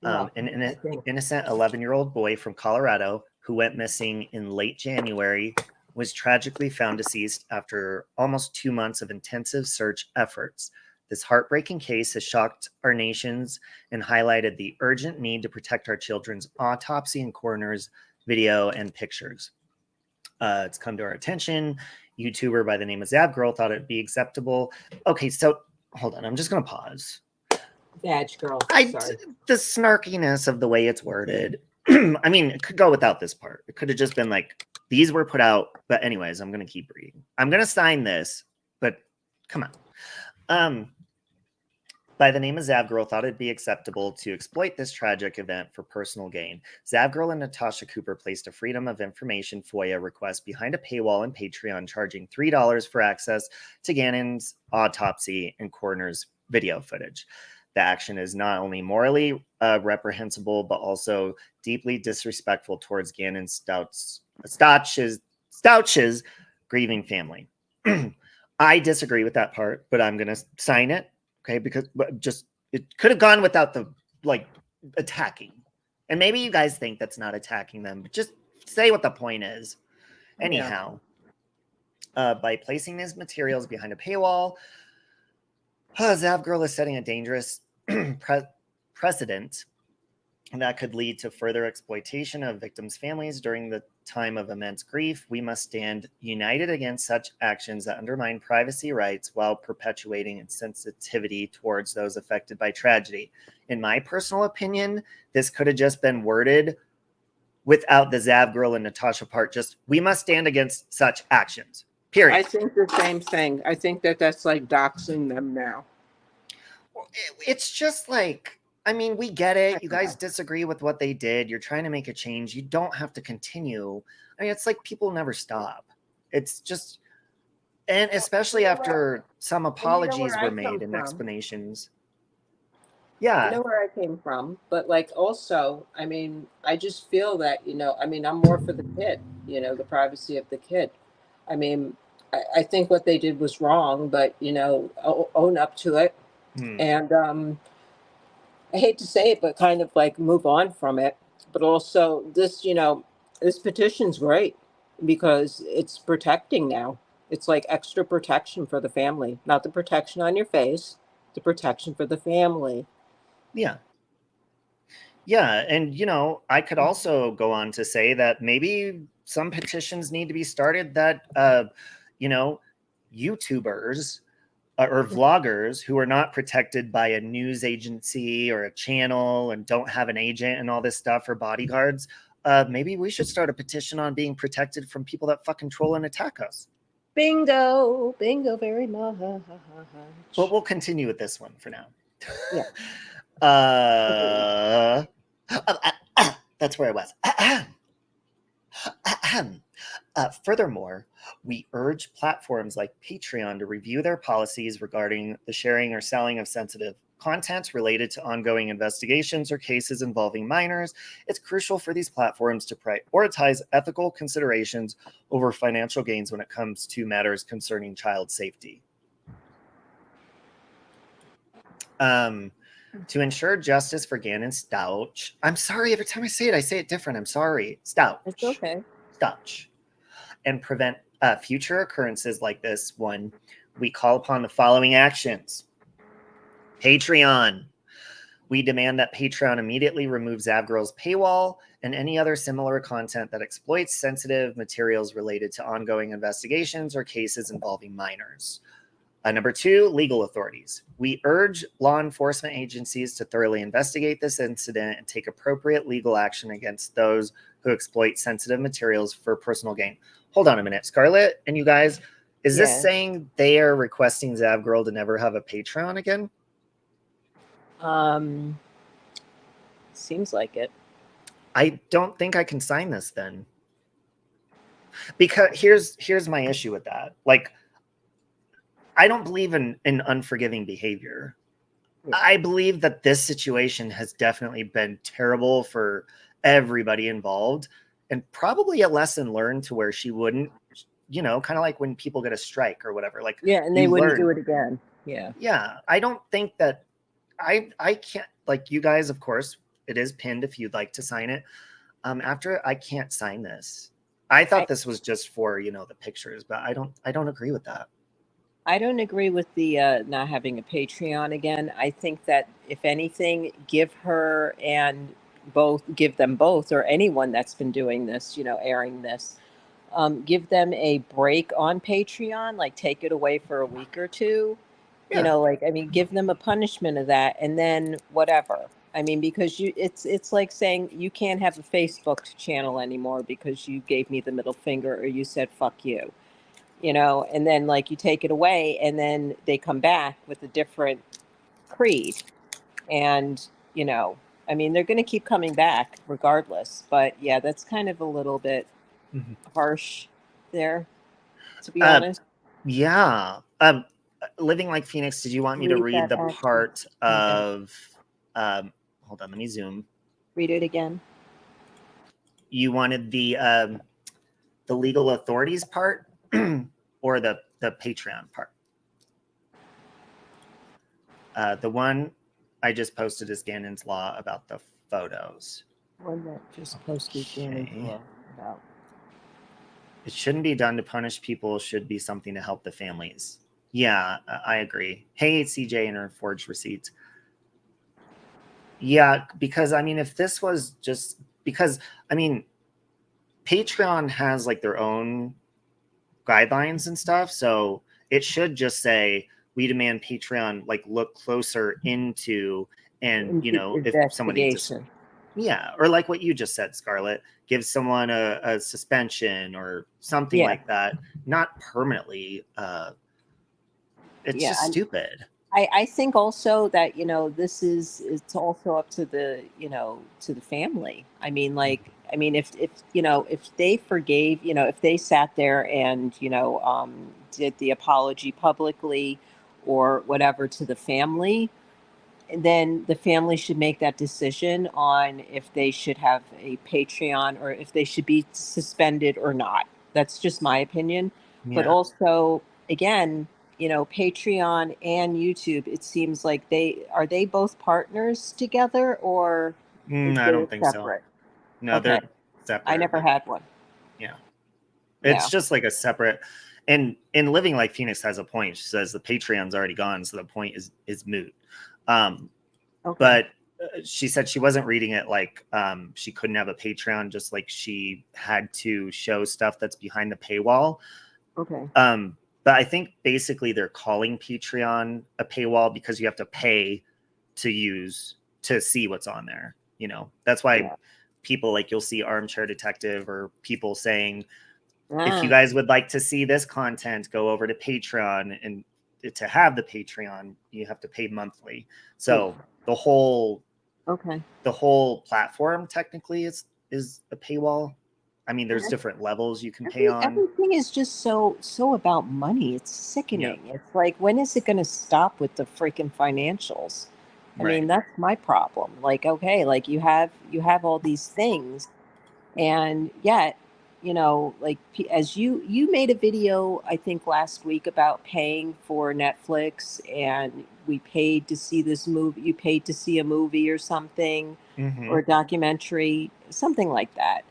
Yeah. An innocent 11-year-old boy from Colorado who went missing in late January was tragically found deceased after almost 2 months of intensive search efforts. This heartbreaking case has shocked our nations and highlighted the urgent need to protect our children's autopsy and coroner's video and pictures. It's come to our attention. YouTuber by the name of Zab Girl thought it'd be acceptable. Okay, so hold on. I'm just going to pause. Badge Girl. The snarkiness of the way it's worded. I mean, it could go without this part. It could have just been like, these were put out. But anyways, I'm going to keep reading. I'm going to sign this, but come on. By the name of Zavgirl thought it'd be acceptable to exploit this tragic event for personal gain. Zavgirl and Natasha Cooper placed a Freedom of Information FOIA request behind a paywall on Patreon, charging $3 for access to Gannon's autopsy and coroner's video footage. The action is not only morally reprehensible, but also deeply disrespectful towards Gannon Stouch's grieving family. I disagree with that part, but I'm going to sign it. Okay, because just it could have gone without the attacking. And maybe you guys think that's not attacking them, but just say what the point is. Anyhow, by placing these materials behind a paywall, Zavgirl is setting a dangerous precedent that could lead to further exploitation of victims' families during the time of immense grief. We must stand united against such actions that undermine privacy rights while perpetuating insensitivity towards those affected by tragedy. In my personal opinion, this could have just been worded without the Zavgirl and Natasha part. Just, we must stand against such actions. Period. I think the same thing. I think that's like doxing them now. It's just like, I mean, we get it. You guys disagree with what they did. You're trying to make a change. You don't have to continue. I mean, it's like people never stop. It's just, and especially after some apologies were made and explanations. Yeah. I know where I came from, but like also, I mean, I just feel that, I mean, I'm more for the kid, the privacy of the kid. I mean, I think what they did was wrong, but, own up to it. And, I hate to say it, but kind of like move on from it. But also this, this petition's great because it's protecting now. It's like extra protection for the family, not the protection on your face, the protection for the family. Yeah. Yeah, and you know, I could also go on to say that maybe some petitions need to be started that you know, YouTubers or vloggers who are not protected by a news agency or a channel and don't have an agent and all this stuff or bodyguards, maybe we should start a petition on being protected from people that fucking troll and attack us. Bingo, bingo, very much. But we'll continue with this one for now. Yeah. That's where I was. Furthermore, we urge platforms like Patreon to review their policies regarding the sharing or selling of sensitive content related to ongoing investigations or cases involving minors. It's crucial for these platforms to prioritize ethical considerations over financial gains when it comes to matters concerning child safety. To ensure justice for Gannon Stouch. I'm sorry, every time I say it different. I'm sorry. Stouch. It's okay. Stouch. And prevent future occurrences like this one, we call upon the following actions. Patreon. We demand that Patreon immediately remove Zavgirl's paywall and any other similar content that exploits sensitive materials related to ongoing investigations or cases involving minors. Number 2, legal authorities. We urge law enforcement agencies to thoroughly investigate this incident and take appropriate legal action against those who exploit sensitive materials for personal gain. Hold on a minute, Scarlett and you guys, is this saying they are requesting Zavgirl to never have a Patreon again? Seems like it. I don't think I can sign this then. Because here's my issue with that. Like, I don't believe in unforgiving behavior. Yeah. I believe that this situation has definitely been terrible for everybody involved and probably a lesson learned to where she wouldn't, you know, kind of like when people get a strike or whatever. Like, yeah, and they wouldn't do it again. Yeah. Yeah. I don't think that I can't, like, you guys, of course, it is pinned if you'd like to sign it. After I can't sign this. I thought this was just for, you know, the pictures, but I don't agree with that. I don't agree with the not having a Patreon again. I think that if anything, give them both, or anyone that's been doing this, you know, airing this, give them a break on Patreon, like take it away for a week or two. Yeah. You know, like, I mean, give them a punishment of that, and then whatever. I mean, because it's like saying you can't have a Facebook channel anymore because you gave me the middle finger or you said fuck you. You know, and then like you take it away and then they come back with a different creed. And, you know, I mean, they're going to keep coming back regardless. But yeah, that's kind of a little bit harsh there, to be honest. Yeah. Living Like Phoenix, did you want me to read the part of, hold on, let me zoom. Read it again. You wanted the legal authorities part? Or the Patreon part. The one I just posted is Gannon's Law about the photos. One that just posted Gannon's Law about. It shouldn't be done to punish people. Should be something to help the families. Yeah, I agree. Hey, CJ and her forged receipts. Yeah, because I mean, if this was just because I mean, Patreon has like their own guidelines and stuff, so it should just say we demand Patreon like look closer into and you know if someone needs to, yeah, or like what you just said, Scarlett, give someone a suspension or something like that, not permanently. It's just stupid. I think also that, you know, it's also up to the, you know, to the family. I mean, like, I mean, if you know, if they forgave, you know, if they sat there and, you know, did the apology publicly or whatever to the family, then the family should make that decision on if they should have a Patreon or if they should be suspended or not. That's just my opinion. Yeah. But also, again, you know, Patreon and YouTube, it seems like are they both partners together or I don't think separate? So. No, okay. They're separate. I never had one. Yeah. It's just like a separate, and Living Like Phoenix has a point. She says the Patreon's already gone, so the point is moot. Okay. But she said she wasn't reading it like she couldn't have a Patreon, just like she had to show stuff that's behind the paywall. Okay. But I think basically they're calling Patreon a paywall because you have to pay to see what's on there. You know, that's why people like, you'll see Armchair Detective or people saying, if you guys would like to see this content, go over to Patreon, and to have the Patreon, you have to pay monthly. So the whole platform technically is a paywall. I mean, there's different levels you can pay on. Everything is just so about money. It's sickening. Yeah. It's like, when is it going to stop with the freaking financials? I mean, that's my problem. Like, okay, like you have all these things, and yet, you know, like, as you made a video, I think last week, about paying for Netflix, and we paid to see this movie. You paid to see a movie or something, or a documentary, something like that.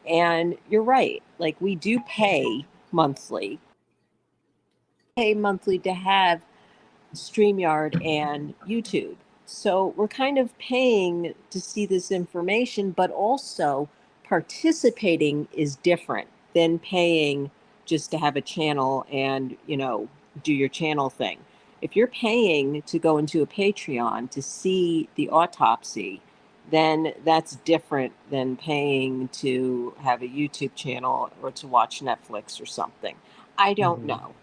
And you're right. Like, we do pay monthly. To have StreamYard and YouTube. So we're kind of paying to see this information, but also participating is different than paying just to have a channel and, you know, do your channel thing. If you're paying to go into a Patreon to see the autopsy, then that's different than paying to have a YouTube channel or to watch Netflix or something. I don't know.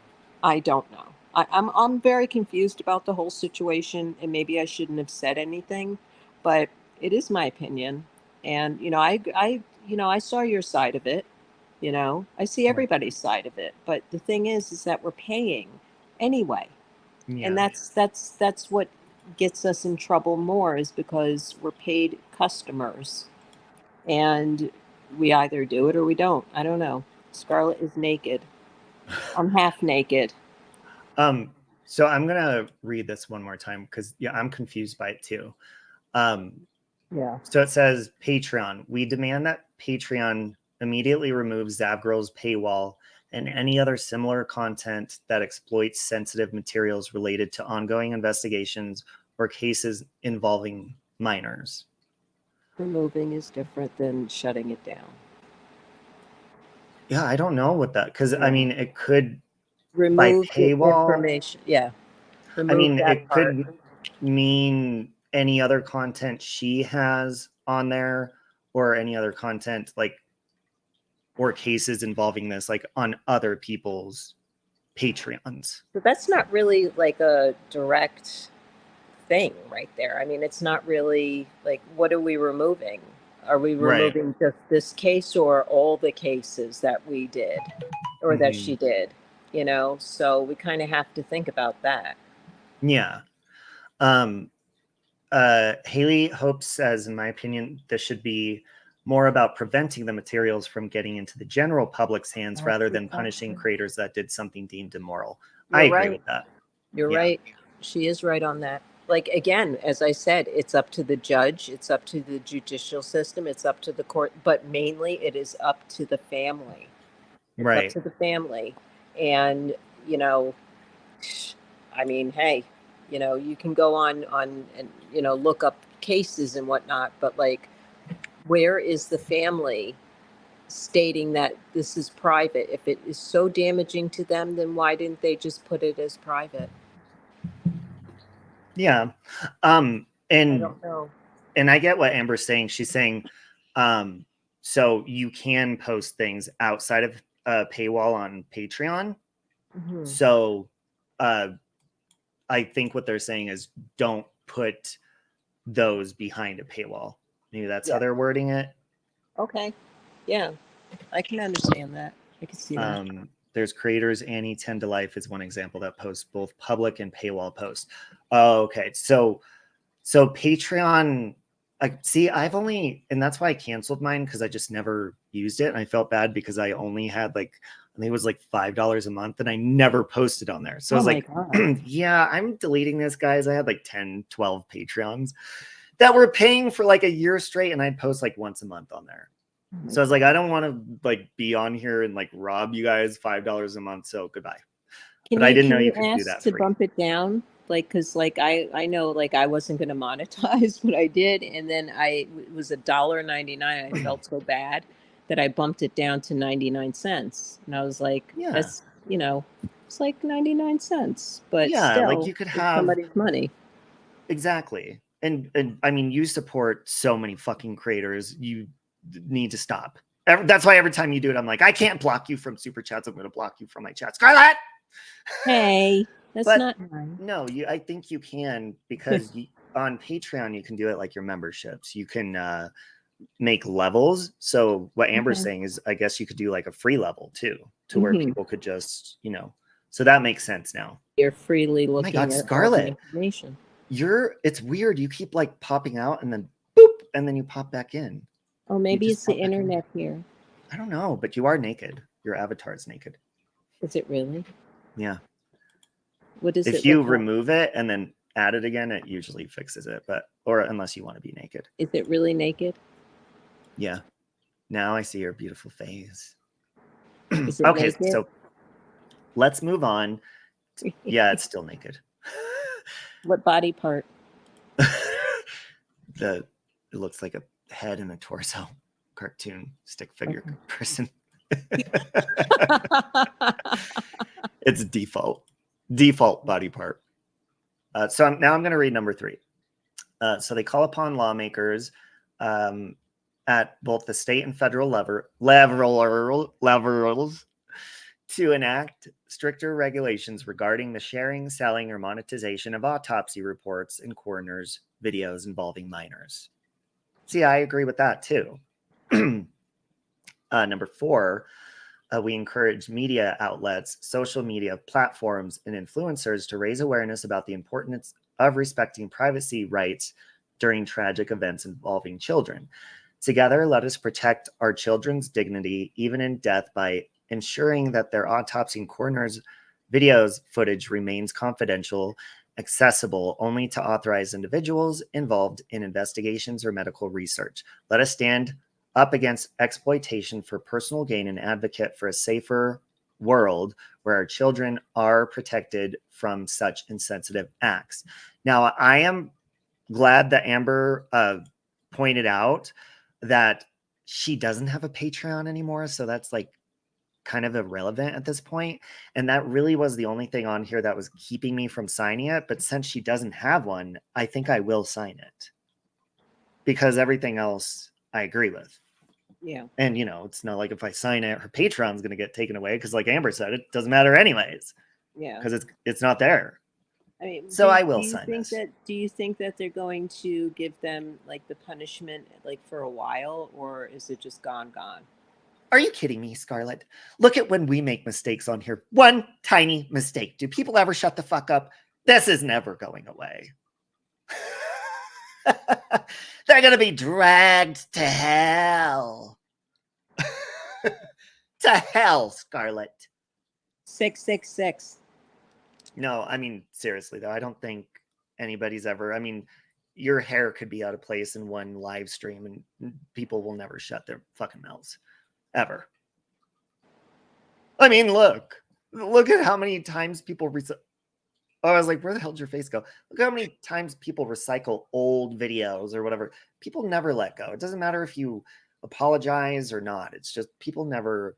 I'm very confused about the whole situation, and maybe I shouldn't have said anything, but it is my opinion. And, you know, I saw your side of it. You know, I see everybody's side of it. But the thing is that we're paying anyway. Yeah. And that's what gets us in trouble more, is because we're paid customers, and we either do it or we don't. I don't know. Scarlett is naked. I'm half naked. So I'm gonna read this one more time because I'm confused by it too. So it says, Patreon. We demand that Patreon immediately remove Zavgirl's paywall and any other similar content that exploits sensitive materials related to ongoing investigations or cases involving minors. Removing is different than shutting it down. Yeah, I don't know what that, because I mean, it could remove by paywall information. Yeah. I mean, it could mean any other content she has on there, or any other content, like, or cases involving this, like, on other people's Patreons. But that's not really like a direct thing right there. I mean, it's not really like, what are we removing? Are we removing just this case, or all the cases that we did, or that she did? You know, so we kind of have to think about that. Yeah. Haley Hope says, in my opinion, this should be more about preventing the materials from getting into the general public's hands rather than punishing creators that did something deemed immoral. I agree with that. You're right. She is right on that. Like, again, as I said, it's up to the judge. It's up to the judicial system. It's up to the court. But mainly it is up to the family. It's up to the family. And, you know, I mean, hey, you know, you can go on and, you know, look up cases and whatnot, but like, where is the family stating that this is private? If it is so damaging to them, then why didn't they just put it as private? Yeah. I don't know. And I get what Amber's saying. She's saying, so you can post things outside of a paywall on Patreon. So I think what they're saying is, don't put those behind a paywall. Maybe that's how they're wording it. Okay. Yeah, I can understand that. I can see that. There's creators, Annie 10 to Life is one example that posts both public and paywall posts. Oh, okay. So Patreon, and that's why I canceled mine, because I just never used it. And I felt bad because I only had like, I think it was like $5 a month, and I never posted on there. So I was like, yeah, I'm deleting this, guys. I had like 10, 12 Patreons that were paying for like a year straight, and I'd post like once a month on there. So I was like, I don't want to like be on here and like rob you guys $5 a month. So goodbye. But I didn't know you could do that. To bump it down like, cause like I know like I wasn't gonna monetize what I did, and then it was $1.99. I felt so bad that I bumped it down to 99 cents, and I was like, Yeah. that's, you know, it's like 99 cents, but Yeah, still, like you could it's have somebody's money. exactly. And I mean, you support so many fucking creators. You need to stop. That's why every time you do it, I'm like, I can't block you from super chats. I'm going to block you from my chat. Scarlett! Hey, that's But not nice. no, I think you can, because on Patreon, you can do it like your memberships. You can make levels. So what Amber's saying is, I guess you could do like a free level too, to where people could just, you know, so that makes sense now. You're freely Oh my looking God, at all the Scarlett, information. it's weird. You keep like popping out and then boop, and then you pop back in. Oh, maybe just it's the pop back in. internet here. I don't know, but you are naked. Your avatar is naked. Is it really? Yeah. What is it? If you look like? remove it and then add it again, it usually fixes it. Or unless you want to be naked. Is it really naked? Yeah. Now I see your beautiful face. Is it Okay, naked? so let's move on. Yeah, it's still naked. What body part? It looks like a head and a torso. Cartoon stick figure person. It's default body part. So now I'm going to read number 3. So they call upon lawmakers at both the state and federal levels to enact stricter regulations regarding the sharing, selling, or monetization of autopsy reports and coroners' videos involving minors. See, I agree with that too. Number 4, we encourage media outlets, social media platforms, and influencers to raise awareness about the importance of respecting privacy rights during tragic events involving children. Together, let us protect our children's dignity, even in death, by ensuring that their autopsy and coroner's videos footage remains confidential, accessible only to authorized individuals involved in investigations or medical research. Let us stand up against exploitation for personal gain and advocate for a safer world where our children are protected from such insensitive acts. Now, I am glad that Amber pointed out that she doesn't have a Patreon anymore. So that's like kind of irrelevant at this point. And that really was the only thing on here that was keeping me from signing it. But since she doesn't have one, I think I will sign it, because everything else I agree with. Yeah. And, you know, it's not like if I sign it, her Patreon's going to get taken away, because like Amber said, it doesn't matter anyways. Yeah. Because it's not there. I mean, so I will sign this. Do you think that they're going to give them like the punishment like for a while, or is it just gone? Are you kidding me, Scarlett? Look at when we make mistakes on here. One tiny mistake. Do people ever shut the fuck up? This is never going away. They're going to be dragged to hell. To hell, Scarlett. 666. No, I mean, seriously, though, I don't think anybody's ever, I mean, your hair could be out of place in one live stream and people will never shut their fucking mouths. Ever. I mean, look at how many times people I was like, where the hell did your face go? Look how many times people recycle old videos or whatever. People never let go. It doesn't matter if you apologize or not. It's just people never,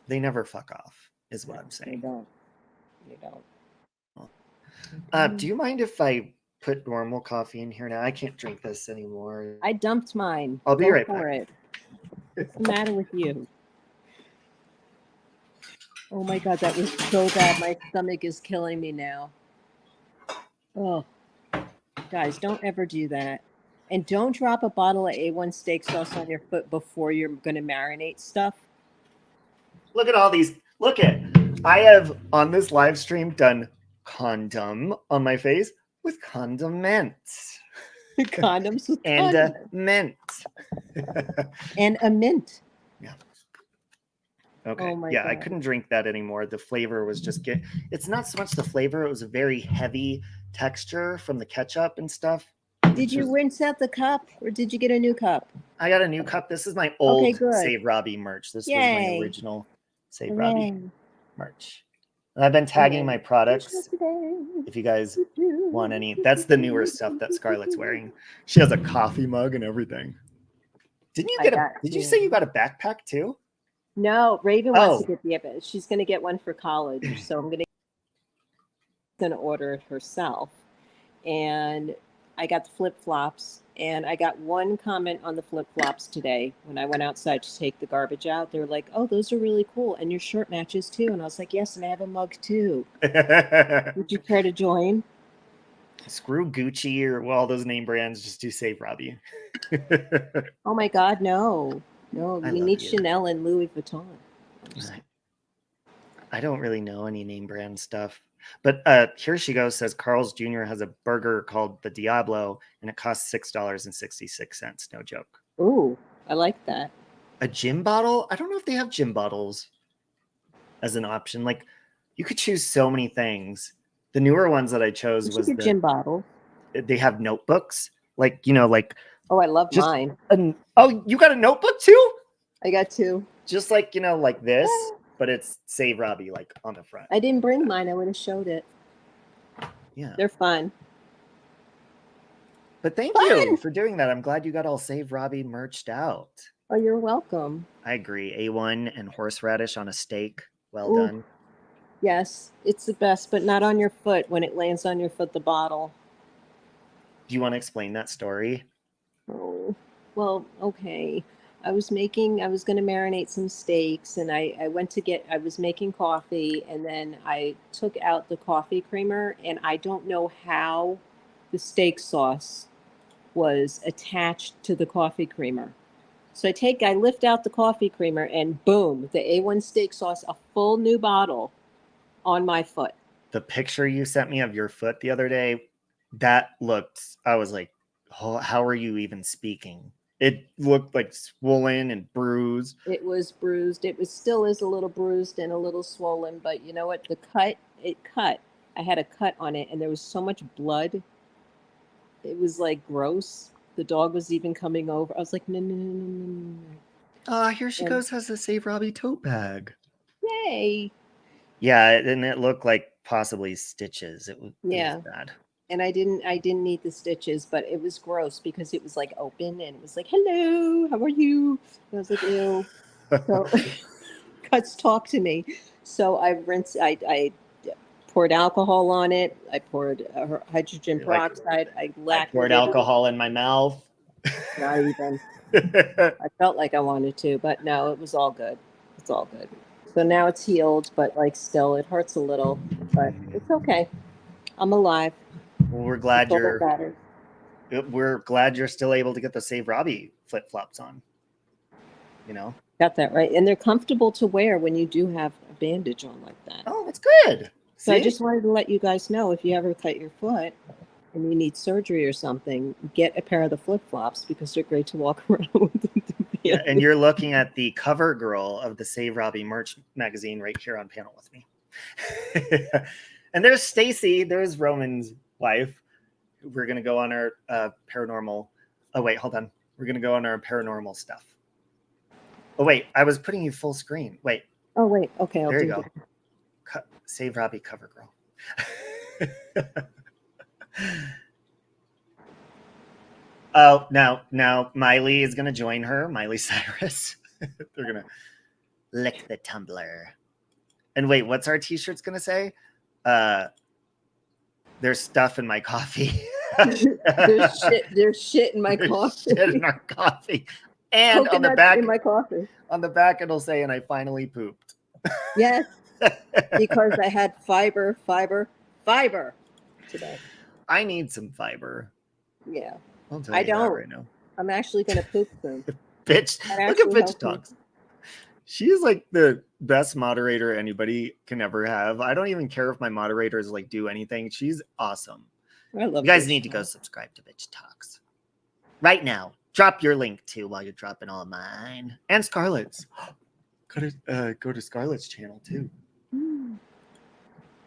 they never fuck off, is what I'm saying. They don't. Do you mind if I put normal coffee in here now? I can't drink this anymore. I dumped mine. I'll be Go right for back. it. What's the matter with you? Oh my God, that was so bad. My stomach is killing me now. Oh, guys, don't ever do that. And don't drop a bottle of A1 steak sauce on your foot before you're going to marinate stuff. Look at all these. I have on this live stream done condom on my face with condiments. Condoms with And condiments. mint. And a mint. Yeah. Okay. Oh my yeah, I God. couldn't drink that anymore. The flavor was just it's not so much the flavor, it was a very heavy texture from the ketchup and stuff. Did you rinse out the cup or did you get a new cup? I got a new cup. This is my old good. Save Robbie merch. This was Yay. my original Save Robbie merch. And I've been tagging my products. Today. If you guys want any, that's the newer stuff that Scarlett's wearing. She has a coffee mug and everything. Didn't you get did you say you got a backpack too? No, Raven wants to get the, she's going to get one for college. So I'm going to order it herself. And I got the flip-flops, and I got one comment on the flip-flops today when I went outside to take the garbage out. They were like, oh, those are really cool. And your shirt matches too. And I was like, yes, and I have a mug too. Would you care to join? Screw Gucci or all those name brands. Just do Save Robbie. Oh my God, no. No, we need Chanel and Louis Vuitton. I don't really know any name brand stuff. But here she goes, says Carl's Jr. has a burger called the Diablo, and it costs $6.66. No joke. Ooh, I like that. A gin bottle? I don't know if they have gin bottles as an option. Like, you could choose so many things. The newer ones that I chose was the gin bottle. They have notebooks. Like, you know, like. Oh, I love mine. Oh, you got a notebook too? I got two. Just like, you know, like this. But it's Save Robbie, like, on the front. I didn't bring mine. I would have showed it. Yeah. They're fun. But thank you for doing that. I'm glad you got all Save Robbie merched out. Oh, you're welcome. I agree. A1 and horseradish on a steak. Well done. Yes, it's the best, but not on your foot. When it lands on your foot, the bottle. Do you want to explain that story? Oh, well, okay. I was going to marinate some steaks, and I was making coffee, and then I took out the coffee creamer, and I don't know how the steak sauce was attached to the coffee creamer. So I lift out the coffee creamer, and boom, the A1 steak sauce, a full new bottle on my foot. The picture you sent me of your foot the other day, I was like, oh, how are you even speaking? It looked like swollen and bruised. It was bruised. It still is a little bruised and a little swollen, but you know what? It cut. I had a cut on it, and there was so much blood. It was like gross. The dog was even coming over. I was like, no. Here she goes, has a Save Robbie tote bag. Yay. Yeah, and it looked like possibly stitches. It was bad. And I didn't need the stitches, but it was gross because it was like open, and it was like, hello, how are you? And I was like, ew. So cuts talk to me. So I poured alcohol on it. I poured hydrogen peroxide. I poured alcohol in my mouth. Not even. I felt like I wanted to, but no, it was all good. It's all good. So now it's healed, but like still, it hurts a little, but it's okay. I'm alive. Well, we're glad you're still able to get the Save Robbie flip flops on. You know, got that right, and they're comfortable to wear when you do have a bandage on like that. Oh, that's good. So I just wanted to let you guys know, if you ever cut your foot and you need surgery or something, get a pair of the flip flops because they're great to walk around with. Yeah, and you're looking at the cover girl of the Save Robbie merch magazine right here on panel with me. And there's Stacy. There's Roman's wife. We're going to go on our paranormal. Oh, wait, hold on. We're going to go on our paranormal stuff. Oh, wait, I was putting you full screen. Wait. Oh, wait. Okay. There you go. Save Robbie cover girl. Oh, now Miley is going to join her. Miley Cyrus. They're going to lick the tumbler. And wait, what's our t-shirt's going to say? There's stuff in my coffee. there's shit in my coffee. Shit in our coffee. And on the back in my coffee. On the back it'll say, and I finally pooped. Yes. Because I had fiber today. I need some fiber. Yeah. I'll tell you that right now. I'm actually gonna poop soon. Bitch. Look at Bitch Talks. She is like the best moderator anybody can ever have. I don't even care if my moderators like do anything. She's awesome. I love you guys need to go subscribe to Bitch Talks right now. Drop your link too while you're dropping all mine and Scarlett's. Go to Scarlett's channel too.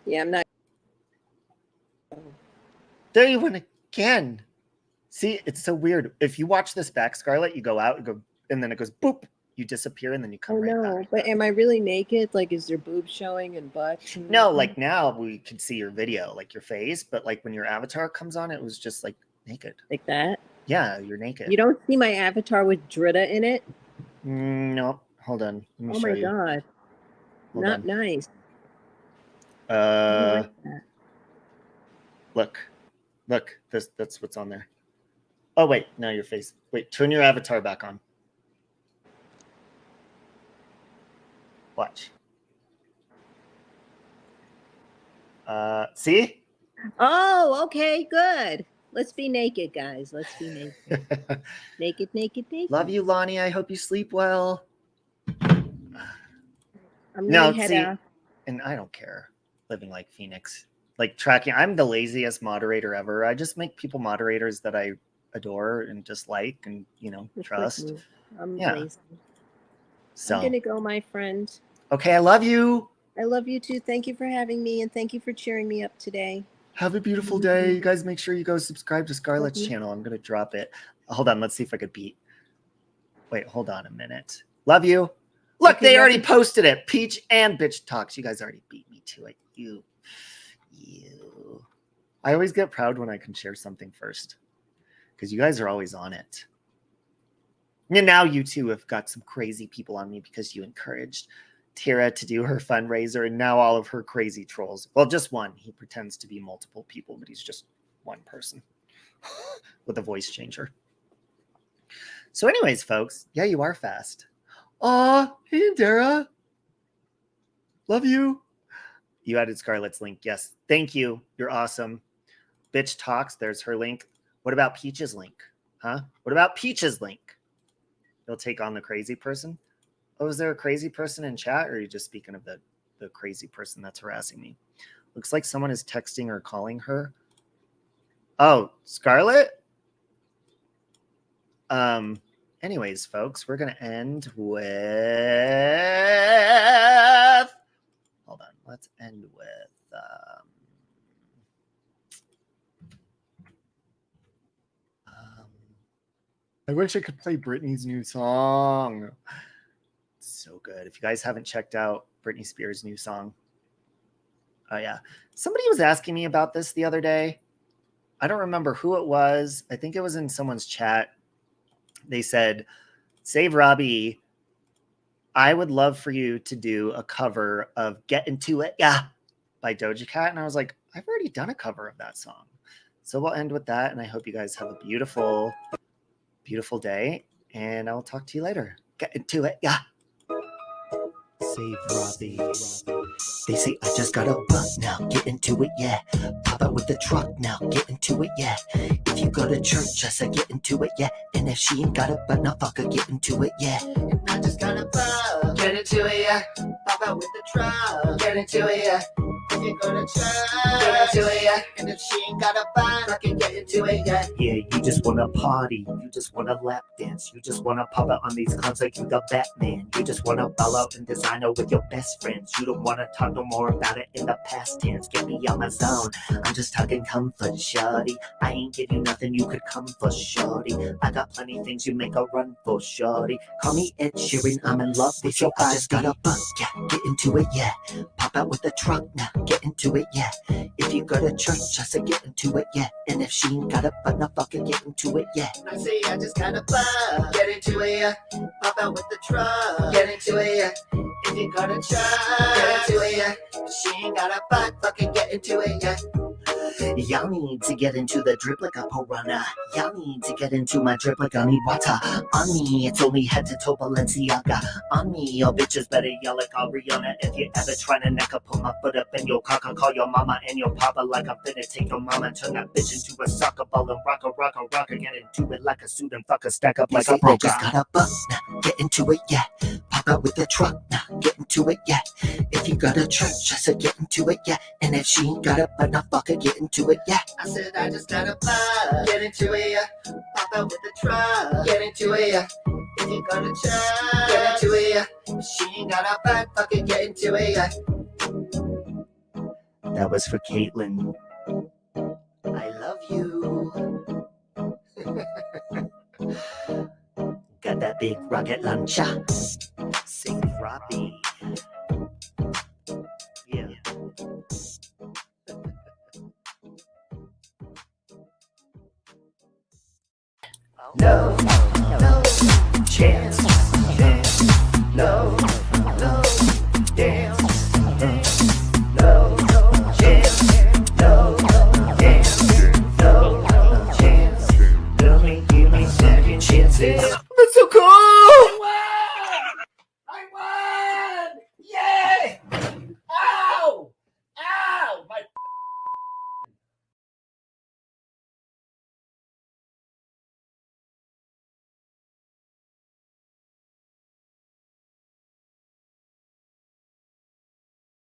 Yeah, I'm not. There you went again. See, it's so weird. If you watch this back, Scarlett, you go out and go, and then it goes boop, You disappear and then you I come right know, back. but am I really naked? Like, is there boobs showing and butts? And No, like now we can see your video, like your face, but like when your avatar comes on, it was just like naked. like that. Yeah, you're naked. You don't see my avatar with Drita in it? No, hold on. Let me Oh show my you. god, Hold not on. nice. I don't like that. Look. That's what's on there. Oh wait, no, your face. Wait, turn your avatar back on. Watch. See? Oh, okay, good. Let's be naked, guys. Let's be naked. naked. Love you, Lonnie. I hope you sleep well. I'm No, gonna head see, out. and I don't care. Living like Phoenix, like tracking. I'm the laziest moderator ever. I just make people moderators that I adore and just like and Just like trust. me. I'm Yeah. lazy. So I'm gonna go, my friend. okay, I love you. I love you too. Thank you for having me, and thank you for cheering me up today. Have a beautiful day. You guys make sure you go subscribe to Scarlett's Love you. channel. I'm gonna drop it. Hold on, let's see if I could beat. Wait, hold on a minute. Love you. Look, Okay, they love already you. posted it. Peach and Bitch Talks. You guys already beat me to it. You. I always get proud when I can share something first because you guys are always on it. And now you two have got some crazy people on me because you encouraged Tyra to do her fundraiser and now all of her crazy trolls. Well, just one. He pretends to be multiple people, but he's just one person with a voice changer. So anyways, folks, yeah, you are fast. Aw, hey, Dara. Love you. You added Scarlett's link. Yes. Thank you. You're awesome. Bitch Talks. There's her link. What about Peach's link? Huh? What about Peach's link? You'll take on the crazy person? Oh, is there a crazy person in chat? Or are you just speaking of the crazy person that's harassing me? Looks like someone is texting or calling her. Oh, Scarlett? Anyways, folks, we're going to end with... Hold on. Let's end with... I wish I could play Britney's new song. It's so good. If you guys haven't checked out Britney Spears' new song. Oh, yeah. Somebody was asking me about this the other day. I don't remember who it was. I think it was in someone's chat. They said, save Robbie. I would love for you to do a cover of Get Into It, Yeah, by Doja Cat. And I was like, I've already done a cover of that song. So we'll end with that. And I hope you guys have a beautiful, beautiful day. And I'll talk to you later. Get into it, yeah. Save Robbie. They say I just got a buck now, get into it, yeah. Pop out with the truck now, get into it, yeah. If you go to church, I said get into it, yeah. And if she ain't got a butt, now fuck her, get into it, yeah. And I just got a buck, get into it, yeah. Pop out with the truck, get into it, yeah. If you go to church, get into it, yeah. And if she ain't got a butt, I can get into it, yeah. Yeah, you just wanna party, you just wanna lap dance, you just wanna pop out on these cons like you the Batman. You just wanna ball out in designer with your best friends. You don't wanna talk no more about it in the past tense. Get me on my zone, I'm just talking comfort, shorty. I ain't give you nothing you could come for, shorty. I got plenty things you make a run for, shorty. Call me Ed Sheeran, I'm in love with your body. I just got a buck, yeah, get into it, yeah. Pop out with the truck now, get into it, yeah. If you go to church, I said get into it, yeah. And if she ain't got a butt, now fucking get into it, yeah. I say I just got a buck, get into it, yeah. Pop out with the truck, get into it, yeah. If you go to church, get into it, yeah. If she ain't got a butt, fucking get into it, yeah. Y'all need to get into the drip like a piranha. Y'all need to get into my drip like I need water. On me, it's only head to toe Balenciaga. On me, your bitches better yell like Ariana. If you ever try to neck up, put my foot up in your cock. I'll call your mama and your papa like I'm finna take your mama and turn that bitch into a soccer ball and rock a. Get into it like a suit and fuck a stack up like a broker. I just got a buck now, get into it, yeah. Pop out with the truck now, get into it, yeah. If you go to church, I said get into it, yeah. And if she ain't got a butt, now fuck her, get into it, yeah. I said I just got a butt, get into it, yeah. Pop out with the truck, get into it, yeah. If you go to church, get into it, yeah. If she ain't got a butt, fuck her, get into it, yeah. That was for Caitlin. I love you. Got that big rocket launcher.